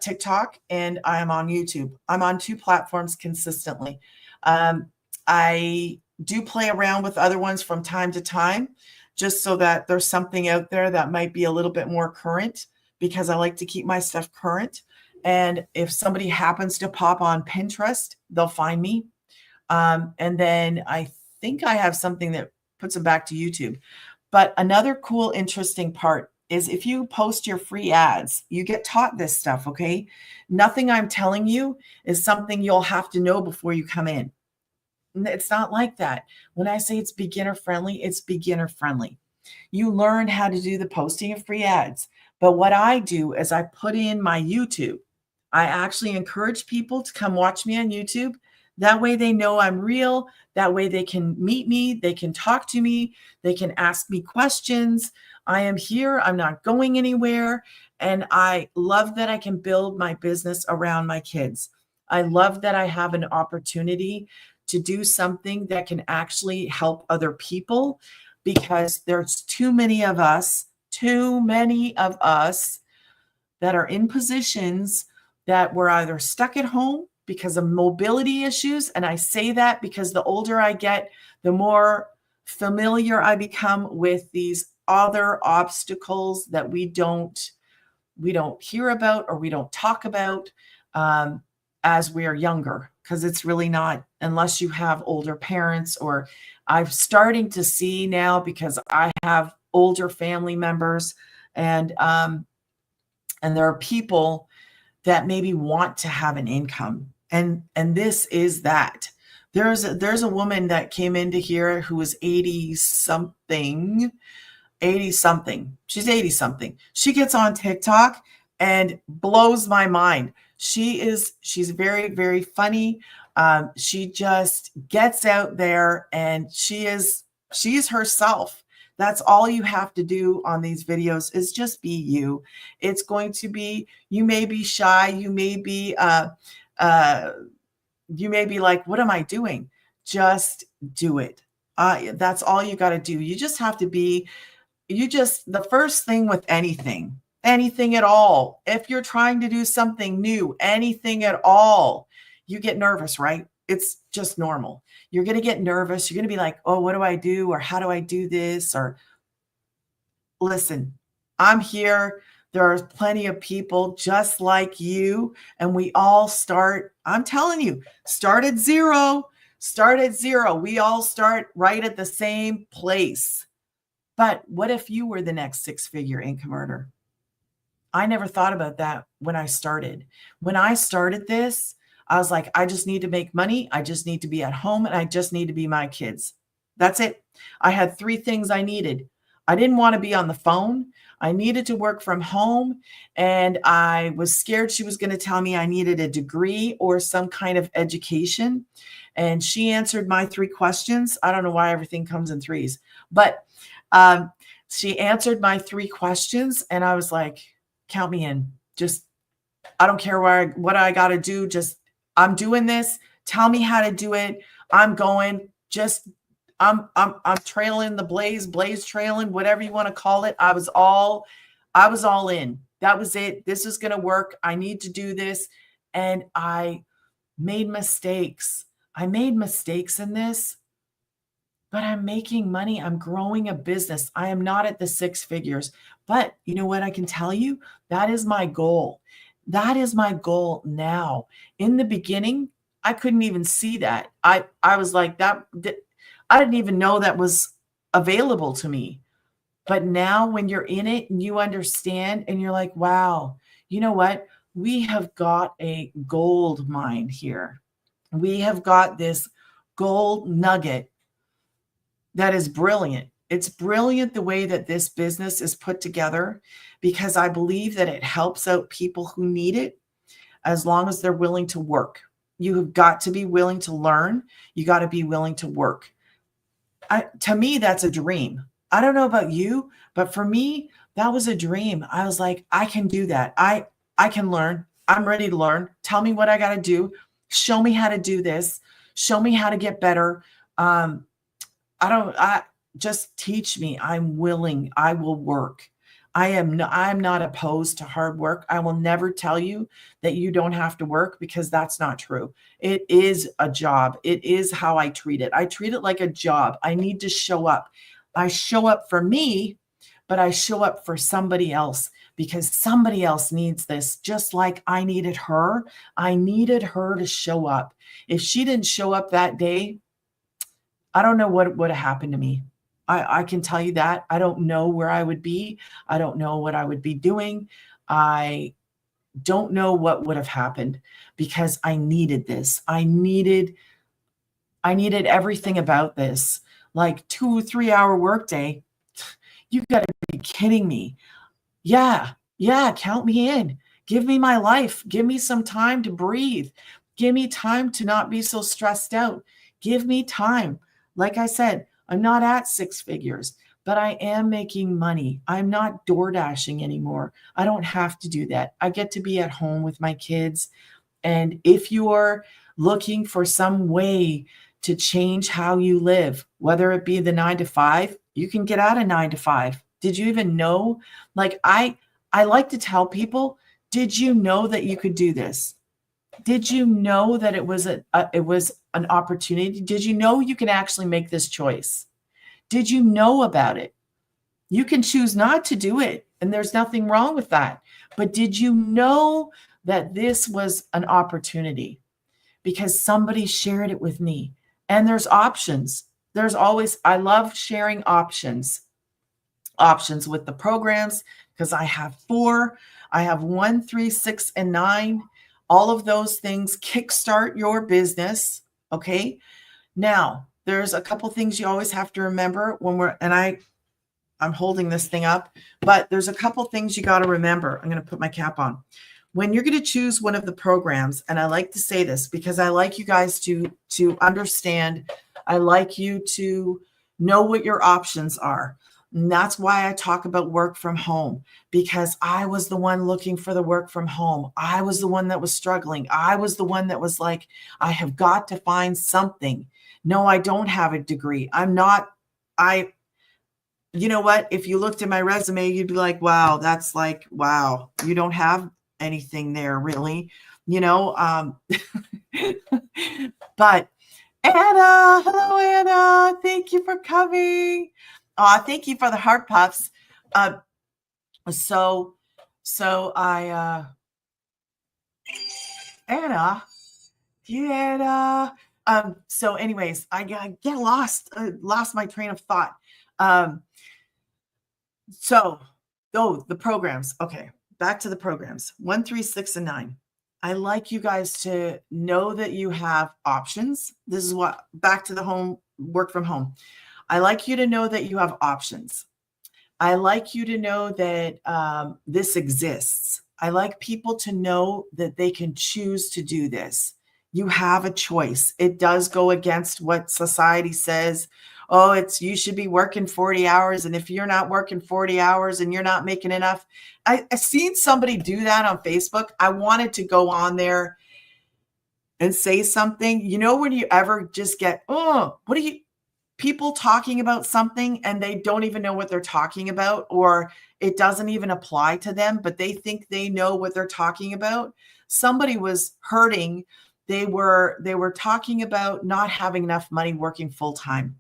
TikTok, and I'm on YouTube. I'm on 2 platforms consistently. I do play around with other ones from time to time, just so that there's something out there that might be a little bit more current, because I like to keep my stuff current. And if somebody happens to pop on Pinterest, they'll find me. And then I think I have something that puts them back to YouTube. But another cool, interesting part is if you post your free ads, you get taught this stuff, okay? Nothing I'm telling you is something you'll have to know before you come in. It's not like that. When I say it's beginner friendly, it's beginner friendly. You learn how to do the posting of free ads. But what I do is I put in my YouTube. I actually encourage people to come watch me on YouTube. That way they know I'm real. That way they can meet me. They can talk to me. They can ask me questions. I am here. I'm not going anywhere. And I love that I can build my business around my kids. I love that I have an opportunity to do something that can actually help other people, because there's too many of us that are in positions that we're either stuck at home because of mobility issues. And I say that because the older I get, the more familiar I become with these other obstacles that we don't hear about or we don't talk about as we're younger, because it's really not, unless you have older parents. Or I'm starting to see now, because I have older family members, and there are people that maybe want to have an income, and this is that. There's a woman that came into here who was 80 something. She's 80 something. She gets on TikTok and blows my mind. She's very, very funny. She just gets out there, and she's herself. That's all you have to do on these videos, is just be you. It's going to be, you may be shy, you may be like, what am I doing? Just do it. That's all you got to do. You just have to be, the first thing with anything at all, if you're trying to do something new, anything at all, you get nervous, right? It's just normal. You're going to get nervous. You're going to be like, oh, what do I do? Or how do I do this? Or listen, I'm here. There are plenty of people just like you, and we all start, I'm telling you, start at zero. We all start right at the same place. But what if you were the next 6-figure income earner? I never thought about that when I started. When I started this, I was like, I just need to make money. I just need to be at home, and I just need to be my kids. That's it. I had 3 things I needed. I didn't want to be on the phone. I needed to work from home, and I was scared she was going to tell me I needed a degree or some kind of education. And she answered my 3 questions. I don't know why everything comes in threes, but she answered my 3 questions, and I was like, count me in. Just, I don't care what I got to do. Just, I'm doing this. Tell me how to do it. I'm going. Just, I'm trailing the blaze trailing, whatever you want to call it. I was all in. That was it. This is going to work. I need to do this. And I made mistakes. I made mistakes in this, but I'm making money. I'm growing a business. I am not at the 6 figures, but you know what I can tell you? That is my goal. That is my goal now. In the beginning, I couldn't even see that. I was like, that I didn't even know that was available to me. But now when you're in it and you understand, and you're like, wow, you know what? We have got a gold mine here. We have got this gold nugget that is brilliant. It's brilliant the way that this business is put together, because I believe that it helps out people who need it as long as they're willing to work. You have got to be willing to learn. You got to be willing to work. To me, that's a dream. I don't know about you, but for me, that was a dream. I was like, I can do that. I can learn. I'm ready to learn. Tell me what I got to do. Show me how to do this. Show me how to get better. I just teach me. I'm willing. I will work. I'm not opposed to hard work. I will never tell you that you don't have to work, because that's not true. It is a job. It is how I treat it. I treat it like a job. I need to show up. I show up for me, but I show up for somebody else, because somebody else needs this, just like I needed her. I needed her to show up. If she didn't show up that day, I don't know what would have happened to me. I can tell you that. I don't know where I would be. I don't know what I would be doing. I don't know what would have happened, because I needed this. I needed everything about this. Like 2-3 hour workday. You got to be kidding me. Yeah, count me in. Give me my life. Give me some time to breathe. Give me time to not be so stressed out. Give me time. Like I said, I'm not at 6 figures, but I am making money. I'm not door dashing anymore. I don't have to do that. I get to be at home with my kids. And if you're looking for some way to change how you live, whether it be the 9 to 5, you can get out of 9 to 5. Did you even know? Like I like to tell people, did you know that you could do this? Did you know that it was an opportunity? Did you know you can actually make this choice? Did you know about it? You can choose not to do it, and there's nothing wrong with that. But did you know that this was an opportunity? Because somebody shared it with me. And there's options. I love sharing options with the programs, because I have 4. I have 1, 3, 6, and 9. All of those things kickstart your business. Okay. Now, there's a couple things you always have to remember I'm holding this thing up, but there's a couple things you got to remember. I'm going to put my cap on. When you're going to choose one of the programs, and I like to say this because I like you guys to understand, I like you to know what your options are. And that's why I talk about work from home, because I was the one looking for the work from home. I was the one that was struggling. I was the one that was like, I have got to find something. No, I don't have a degree. You know what? If you looked at my resume, you'd be like, wow, that's like, wow, you don't have anything there really, but Anna, hello, Anna. Thank you for coming. Thank you for the heart puffs. So I, Anna, so anyways, I get lost my train of thought. The programs. Okay. Back to the programs. 1, 3, 6, and 9. I like you guys to know that you have options. This is what, back to the work from home. I like you to know that you have options. I like you to know that this exists. I like people to know that they can choose to do this. You have a choice. It does go against what society says. Oh, you should be working 40 hours. And if you're not working 40 hours and you're not making enough, I seen somebody do that on Facebook. I wanted to go on there and say something. When you ever just get, people talking about something and they don't even know what they're talking about, or it doesn't even apply to them, but they think they know what they're talking about. Somebody was hurting. They were talking about not having enough money working full time.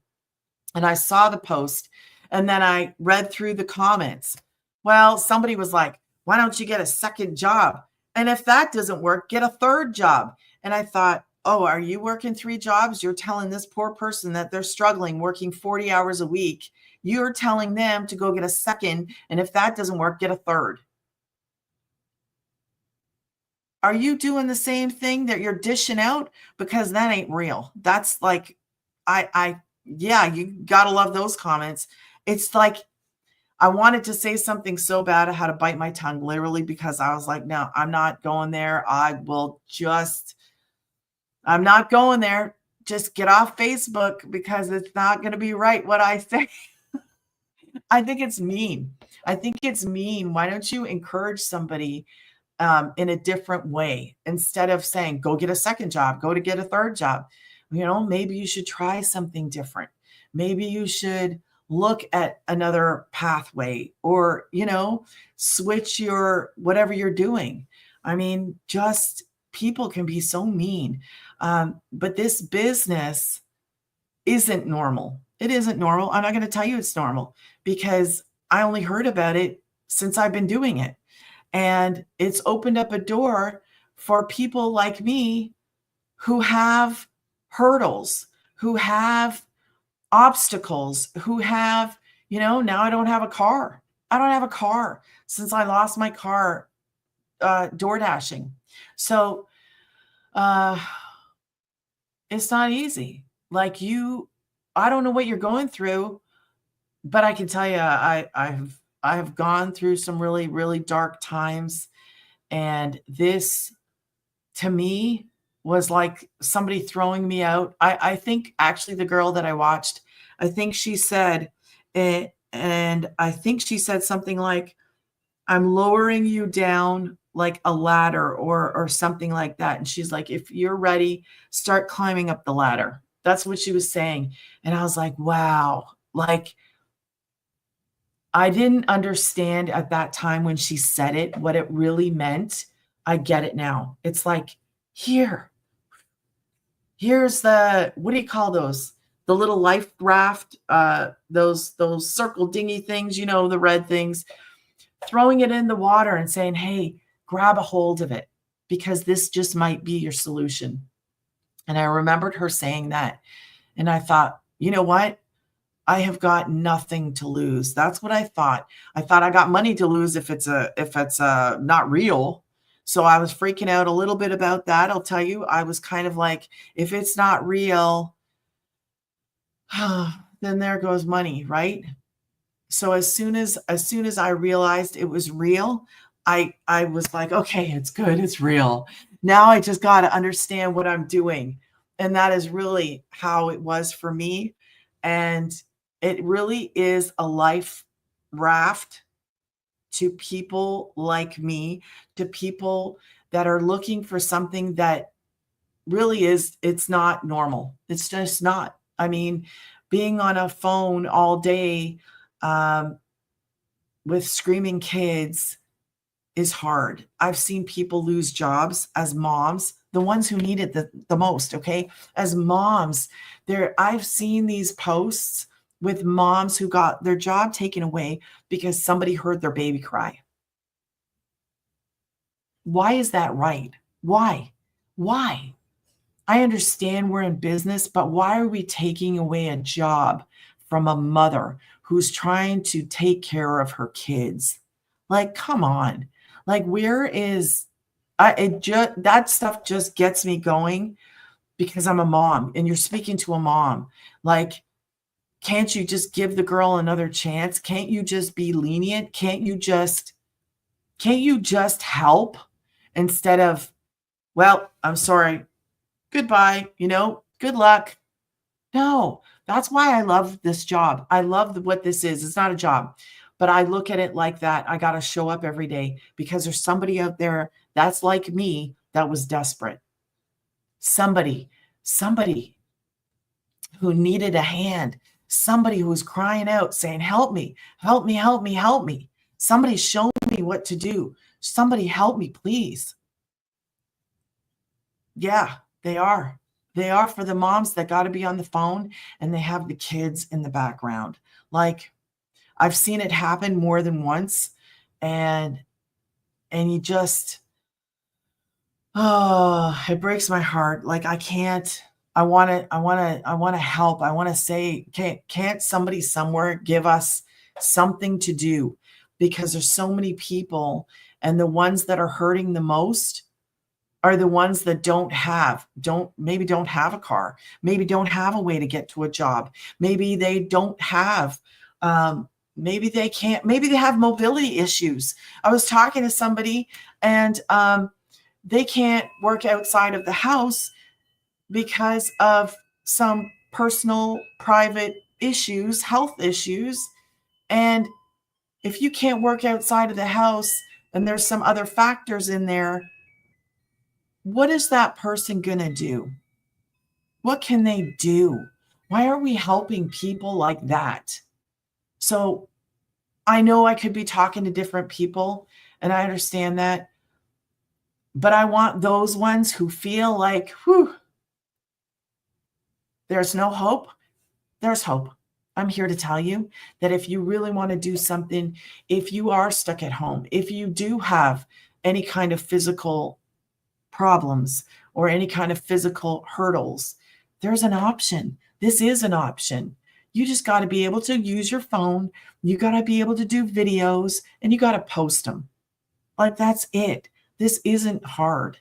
And I saw the post, and then I read through the comments. Well, somebody was like, why don't you get a second job? And if that doesn't work, get a third job. And I thought, oh, are you working 3 jobs? You're telling this poor person that they're struggling working 40 hours a week. You're telling them to go get a second. And if that doesn't work, get a third. Are you doing the same thing that you're dishing out? Because that ain't real. That's like, you got to love those comments. It's like I wanted to say something so bad I had to bite my tongue literally because I was like, no, I'm not going there. I'm not going there. Just get off Facebook because it's not going to be right what I say. I think it's mean. I think it's mean. Why don't you encourage somebody in a different way instead of saying, go get a second job, go to get a third job? Maybe you should try something different. Maybe you should look at another pathway or, switch your whatever you're doing. I mean, just people can be so mean. But this business isn't normal. It isn't normal. I'm not going to tell you it's normal because I only heard about it since I've been doing it. And it's opened up a door for people like me who have hurdles, who have obstacles, who have, now I don't have a car. I don't have a car since I lost my car door dashing. So it's not easy. Like I don't know what you're going through, but I can tell you, I've gone through some really, really dark times. And this to me was like somebody throwing me out. I think actually the girl that I watched, I think she said, and I think she said something like, I'm lowering you down like a ladder or something like that. And she's like, if you're ready, start climbing up the ladder. That's what she was saying. And I was like, wow, like I didn't understand at that time when she said it, what it really meant. I get it now. It's like, here's the, what do you call those? The little life raft, those circle dinghy things, the red things, throwing it in the water and saying, hey, grab a hold of it because this just might be your solution. And I remembered her saying that. And I thought, you know what? I have got nothing to lose. That's what I thought. I thought I got money to lose if it's not real. So I was freaking out a little bit about that. I'll tell you, I was kind of like, if it's not real, then there goes money, right? So as soon as I realized it was real, I was like, okay, it's good, it's real. Now I just got to understand what I'm doing. And that is really how it was for me. And it really is a life raft to people like me, to people that are looking for something that really it's not normal. It's just not. I mean, being on a phone all day with screaming kids is hard. I've seen people lose jobs as moms, the ones who need it the most, okay? As moms, I've seen these posts with moms who got their job taken away because somebody heard their baby cry. Why is that right? Why? Why? I understand we're in business, but why are we taking away a job from a mother who's trying to take care of her kids? Like, come on. Like, where is that stuff just gets me going because I'm a mom and you're speaking to a mom. Like, can't you just give the girl another chance? Can't you just be lenient? Can't you just help instead of, well, I'm sorry, goodbye, good luck. No, that's why I love this job. I love what this is. It's not a job, but I look at it like that. I got to show up every day because there's somebody out there that's like me that was desperate. Somebody who needed a hand, somebody who was crying out saying, help me, help me, help me, help me. Somebody show me what to do. Somebody help me, please. Yeah, they are. They are for the moms that got to be on the phone and they have the kids in the background. Like, I've seen it happen more than once, and you just, it breaks my heart. Like, I can't. I want to help. I want to say, can't somebody somewhere give us something to do? Because there's so many people, and the ones that are hurting the most are the ones that don't have a car, maybe don't have a way to get to a job, maybe they don't have Maybe they can't, maybe they have mobility issues. I was talking to somebody and they can't work outside of the house because of some personal, private issues, health issues. And if you can't work outside of the house and there's some other factors in there, what is that person going to do? What can they do? Why are we helping people like that? So I know I could be talking to different people, and I understand that. But I want those ones who feel like, whew, there's no hope. There's hope. I'm here to tell you that if you really want to do something, if you are stuck at home, if you do have any kind of physical problems or any kind of physical hurdles, there's an option. This is an option. You just got to be able to use your phone. You got to be able to do videos and you got to post them. Like, that's it. This isn't hard.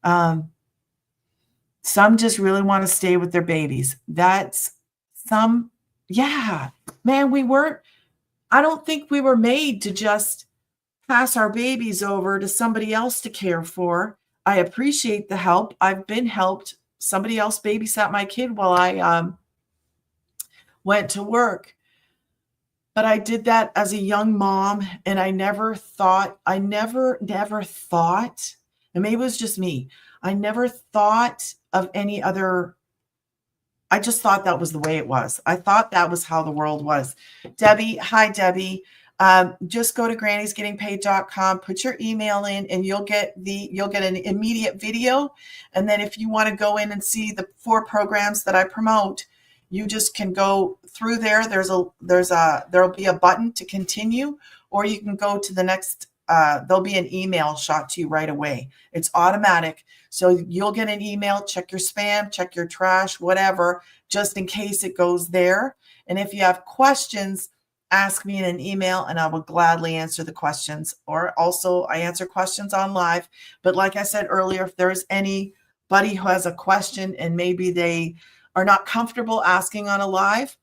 Some just really want to stay with their babies. That's some, yeah, man, I don't think we were made to just pass our babies over to somebody else to care for. I appreciate the help. I've been helped. Somebody else babysat my kid while I went to work. But I did that as a young mom, and I never thought, and maybe it was just me, I never thought of any other. I just thought that was the way it was. I thought that was how the world was. Debbie, hi, Debbie. Just go to grannysgettingpaid.com, put your email in, and you'll get an immediate video. And then if you want to go in and see the 4 programs that I promote, you just can go through there. There'll be a button to continue, or you can go to the next. There'll be an email shot to you right away. It's automatic. So you'll get an email, check your spam, check your trash, whatever, just in case it goes there. And if you have questions, ask me in an email and I will gladly answer the questions. Or also I answer questions on live. But like I said earlier, if there's anybody who has a question and maybe they are not comfortable asking on a live,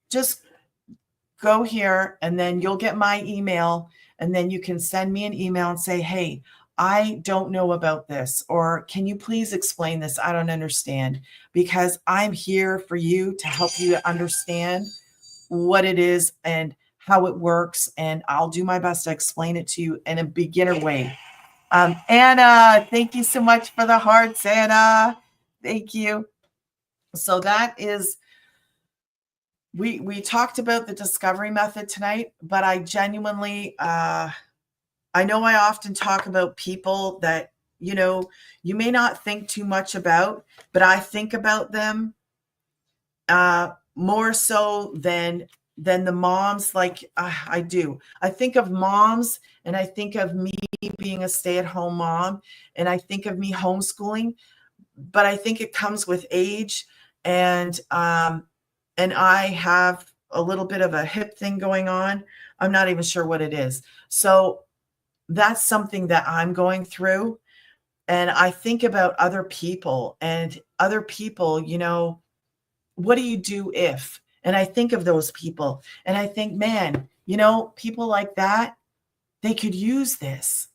just go here and then you'll get my email. And then you can send me an email and say, hey, I don't know about this, or can you please explain this? I don't understand, because I'm here for you to help you to understand what it is and how it works. And I'll do my best to explain it to you in a beginner way. Anna, thank you so much for the hearts, Anna. Thank you. So that is, we talked about the discovery method tonight, but I genuinely, I know I often talk about people that, you may not think too much about, but I think about them more so than the moms. Like I do. I think of moms and I think of me being a stay-at-home mom and I think of me homeschooling, but I think it comes with age and I have a little bit of a hip thing going on. I'm not even sure what it is. So that's something that I'm going through. And I think about other people, what do you do if? And I think of those people and I think, man, people like that, they could use this.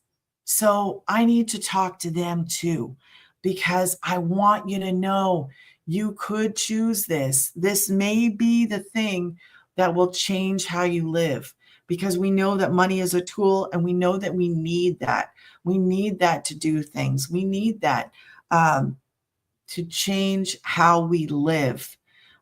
So I need to talk to them too, because I want you to know you could choose this. This may be the thing that will change how you live, because we know that money is a tool and we know that we need that. We need that to do things. We need that to change how we live.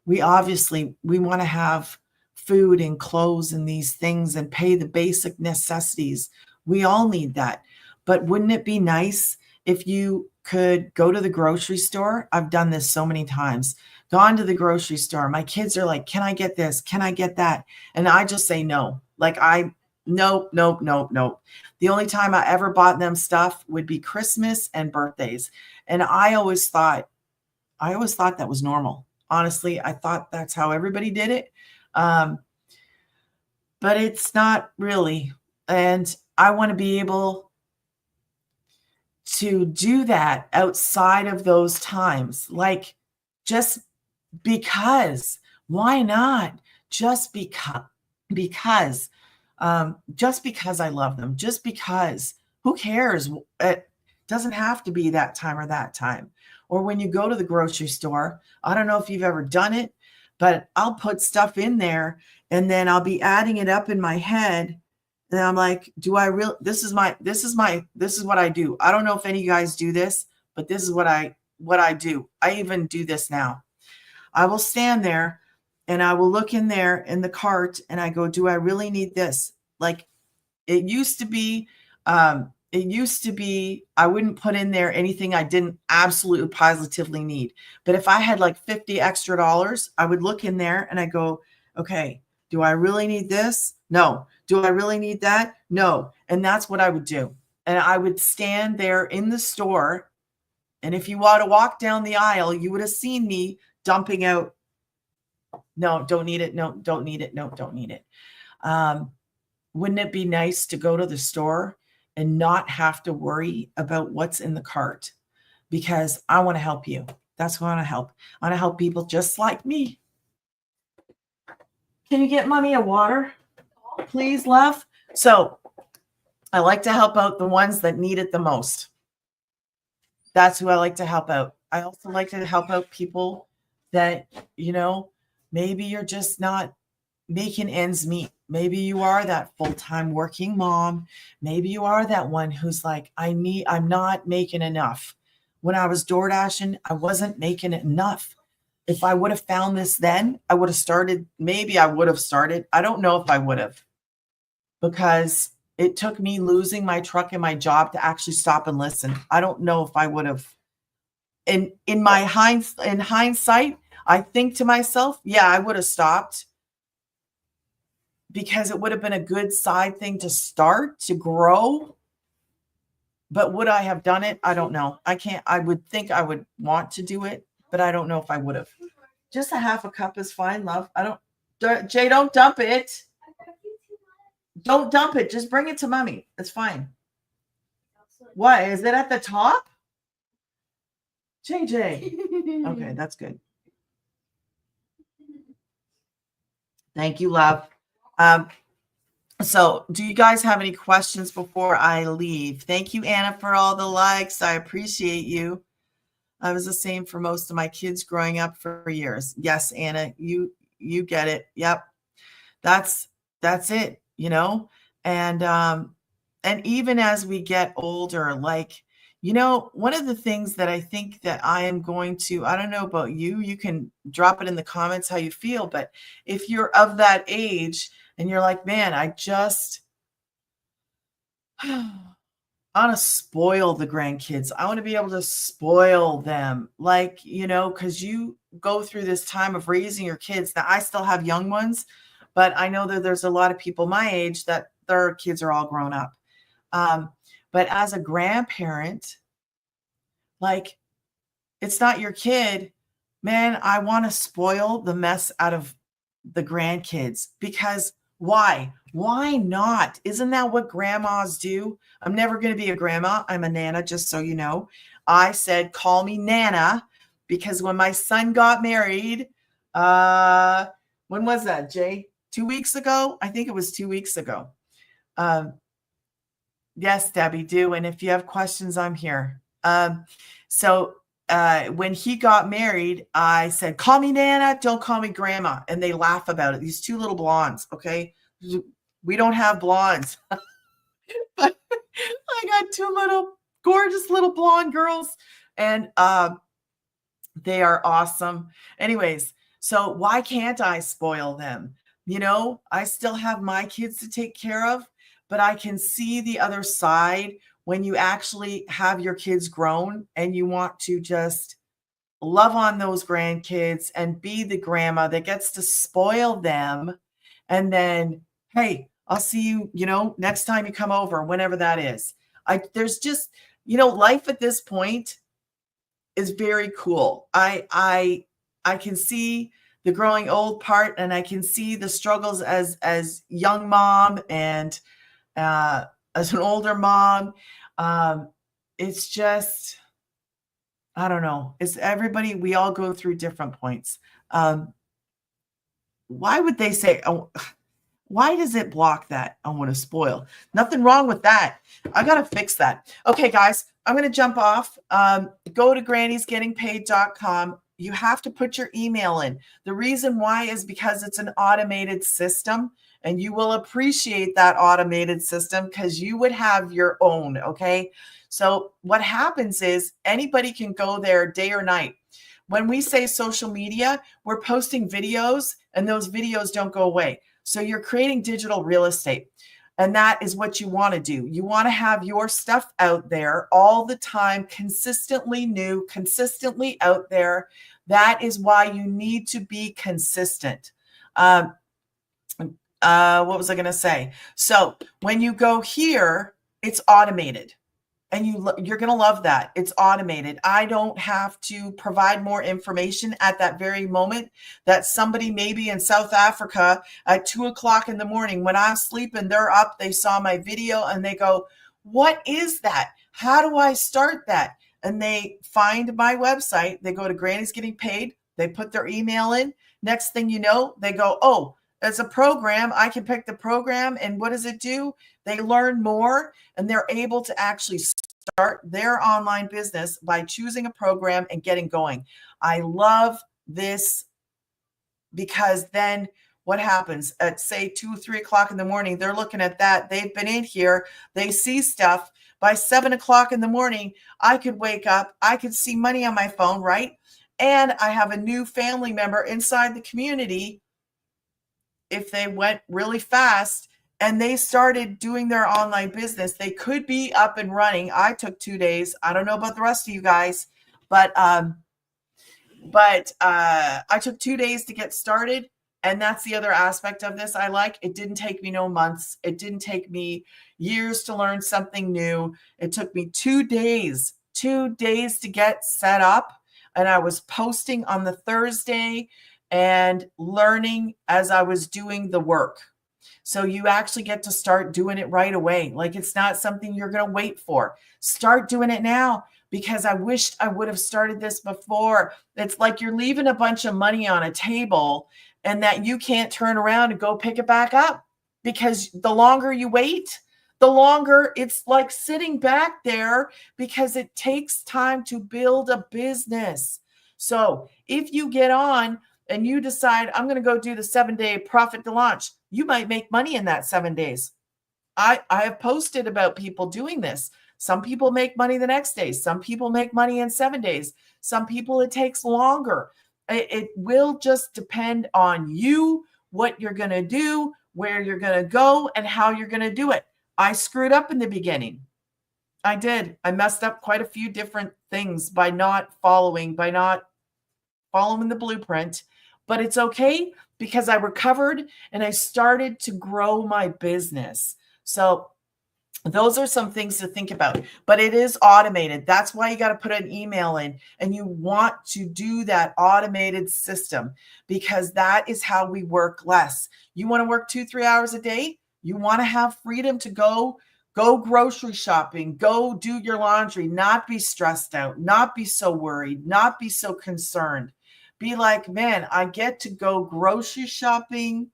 We want to have food and clothes and these things and pay the basic necessities. We all need that. But wouldn't it be nice if you could go to the grocery store? I've done this so many times. Gone to the grocery store. My kids are like, can I get this? Can I get that? And I just say no. Nope. The only time I ever bought them stuff would be Christmas and birthdays. And I always thought that was normal. Honestly, I thought that's how everybody did it. But it's not really. And I want to be able to do that outside of those times. Like, just because. Why not? Just because. because just because I love them, just because, who cares? It doesn't have to be that time or that time. Or when you go to the grocery store, I don't know if you've ever done it, but I'll put stuff in there and then I'll be adding it up in my head. And I'm like, do I really, this is what I do. I don't know if any of you guys do this, but this is what I do. I even do this now. I will stand there and I will look in there in the cart and I go, do I really need this? Like it used to be, I wouldn't put in there anything I didn't absolutely positively need. But if I had like 50 extra dollars, I would look in there and I go, okay, do I really need this? No. Do I really need that? No. And that's what I would do. And I would stand there in the store. And if you want to walk down the aisle, you would have seen me dumping out. No, don't need it. No, don't need it. No, don't need it. Wouldn't it be nice to go to the store and not have to worry about what's in the cart? Because I want to help you. That's what I want to help. I want to help people just like me. Can you get mommy a water? Please, love. So I like to help out the ones that need it the most. That's who I like to help out. I also like to help out people that, maybe you're just not making ends meet. Maybe you are that full-time working mom. Maybe you are that one who's like, I'm not making enough. When I was door dashing, I wasn't making enough. If I would have found this then, I would have started. Maybe I would have started. I don't know if I would have, because it took me losing my truck and my job to actually stop and listen. I don't know if I would have. In hindsight, I think to myself, yeah, I would have stopped, because it would have been a good side thing to start to grow. But would I have done it? I don't know. I would think I would want to do it, but I don't know if I would have. Just a half a cup is fine, love. Jay, don't dump it. Don't dump it. Just bring it to mommy. It's fine. What? Is it at the top? JJ. Okay, that's good. Thank you, love. So do you guys have any questions before I leave? Thank you, Anna, for all the likes. I appreciate you. I was the same for most of my kids growing up for years. Yes, Anna, you get it. Yep. That's it, and even as we get older, like, one of the things that I think that I am going to, I don't know about you, you can drop it in the comments how you feel, but if you're of that age and you're like, man, I want to spoil the grandkids. I want to be able to spoil them, like, because you go through this time of raising your kids. Now, I still have young ones, but I know that there's a lot of people my age that their kids are all grown up. But as a grandparent, like, it's not your kid, man. I want to spoil the mess out of the grandkids, because why? Why not? Isn't that what grandmas do? I'm never going to be a grandma. I'm a nana, just so you know. I said, call me Nana, because when my son got married, when was that, Jay? 2 weeks ago? I think it was 2 weeks ago. Yes, Debbie, do. And if you have questions, I'm here. So when he got married, I said, call me Nana, don't call me grandma. And they laugh about it. These two little blondes. Okay. We don't have blondes. But I got two little gorgeous little blonde girls, and they are awesome. Anyways, so why can't I spoil them? I still have my kids to take care of, but I can see the other side when you actually have your kids grown and you want to just love on those grandkids and be the grandma that gets to spoil them. And then, hey, I'll see you, next time you come over, whenever that is. There's just, life at this point is very cool. I can see the growing old part, and I can see the struggles as young mom and as an older mom. It's just, I don't know. It's everybody. We all go through different points. Why would they say, oh, Why does it block that? I want to spoil. Nothing wrong with that. I got to fix that. Okay, guys, I'm going to jump off. Go to grannysgettingpaid.com. You have to put your email in. The reason why is because it's an automated system, and you will appreciate that automated system because you would have your own. Okay. So what happens is anybody can go there day or night. When we say social media, we're posting videos, and those videos don't go away. So you're creating digital real estate. And that is what you want to do. You want to have your stuff out there all the time, consistently new, consistently out there. That is why you need to be consistent. What was I going to say? So when you go here, it's automated. And you're going to love that. It's automated. I don't have to provide more information at that very moment that somebody maybe in South Africa at 2:00 in the morning when I'm sleeping, they're up, they saw my video and they go, what is that? How do I start that? And they find my website. They go to Granny's Getting Paid. They put their email in. Next thing you know, they go, oh, it's a program. I can pick the program. And what does it do? They learn more and they're able to actually start their online business by choosing a program and getting going. I love this because then what happens at say 2, 3 o'clock in the morning, they're looking at that. They've been in here. They see stuff. By 7 o'clock in the morning, I could wake up. I could see money on my phone, right? And I have a new family member inside the community. If they went really fast and they started doing their online business, they could be up and running. I took 2 days. I don't know about the rest of you guys, but I took 2 days to get started. And that's the other aspect of this I like. It didn't take me no months. It didn't take me years to learn something new. It took me 2 days to get set up. And I was posting on the Thursday and learning as I was doing the work. So you actually get to start doing it right away. Like it's not something you're going to wait for. Start doing it now, because I wished I would have started this before. It's like you're leaving a bunch of money on a table and that you can't turn around and go pick it back up, because the longer you wait, the longer it's like sitting back there, because it takes time to build a business. So if you get on and you decide, I'm going to go do the 7-day profit to launch, you might make money in that 7 days. I have posted about people doing this. Some people make money the next day. Some people make money in 7 days. Some people it takes longer. It will just depend on you, what you're going to do, where you're going to go, and how you're going to do it. I screwed up in the beginning. I did. I messed up quite a few different things by not following the blueprint. But it's okay, because I recovered and I started to grow my business. So those are some things to think about, but it is automated. That's why you got to put an email in, and you want to do that automated system, because that is how we work less. You want to work 2-3 hours a day. You want to have freedom to go grocery shopping, go do your laundry, not be stressed out, not be so worried, not be so concerned. Be like, man, I get to go grocery shopping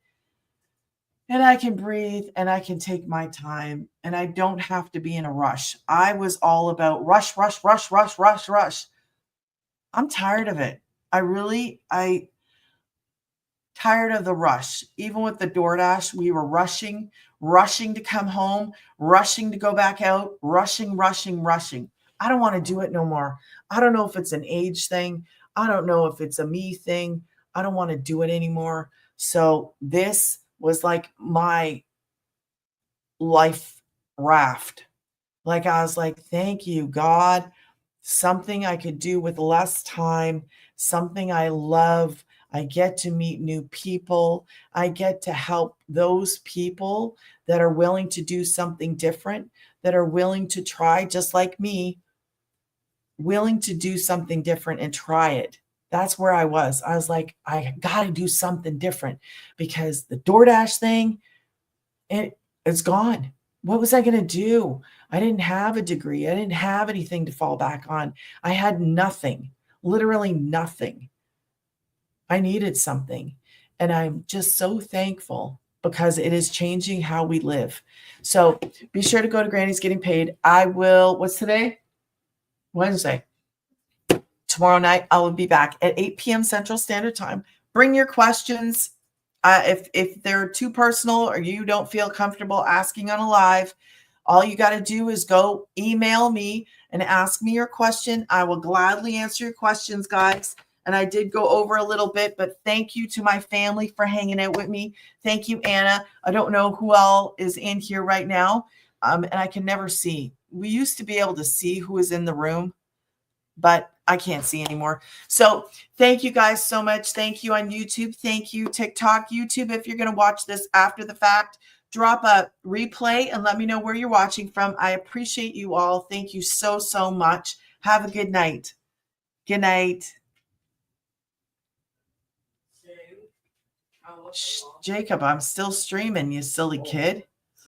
and I can breathe and I can take my time and I don't have to be in a rush. I was all about rush, rush, rush, rush, rush, rush. I'm tired of it. I tired of the rush. Even with the DoorDash, we were rushing to come home, rushing to go back out, rushing. I don't want to do it no more. I don't know if it's an age thing. I don't know if it's a me thing. I don't want to do it anymore. So this was like my life raft. Like I was like, thank you, God. Something I could do with less time, something I love. I get to meet new people. I get to help those people that are willing to do something different, that are willing to try, just like me, willing to do something different and try it. That's where I was. I was like, I got to do something different, because the DoorDash thing, it's gone. What was I going to do? I didn't have a degree. I didn't have anything to fall back on. I had nothing, literally nothing. I needed something. And I'm just so thankful because it is changing how we live. So be sure to go to Granny's Getting Paid. I will, what's today? Wednesday. Tomorrow night, I will be back at 8 p.m. Central Standard Time. Bring your questions. If they're too personal or you don't feel comfortable asking on a live, all you got to do is go email me and ask me your question. I will gladly answer your questions, guys. And I did go over a little bit, but thank you to my family for hanging out with me. Thank you, Anna. I don't know who all is in here right now, and I can never see. We used to be able to see who is in the room, but I can't see anymore. So thank you guys so much. Thank you on YouTube. Thank you, TikTok, YouTube. If you're going to watch this after the fact, drop a replay and let me know where you're watching from. I appreciate you all. Thank you so, so much. Have a good night. Good night. Jacob, I'm still streaming, you silly kid.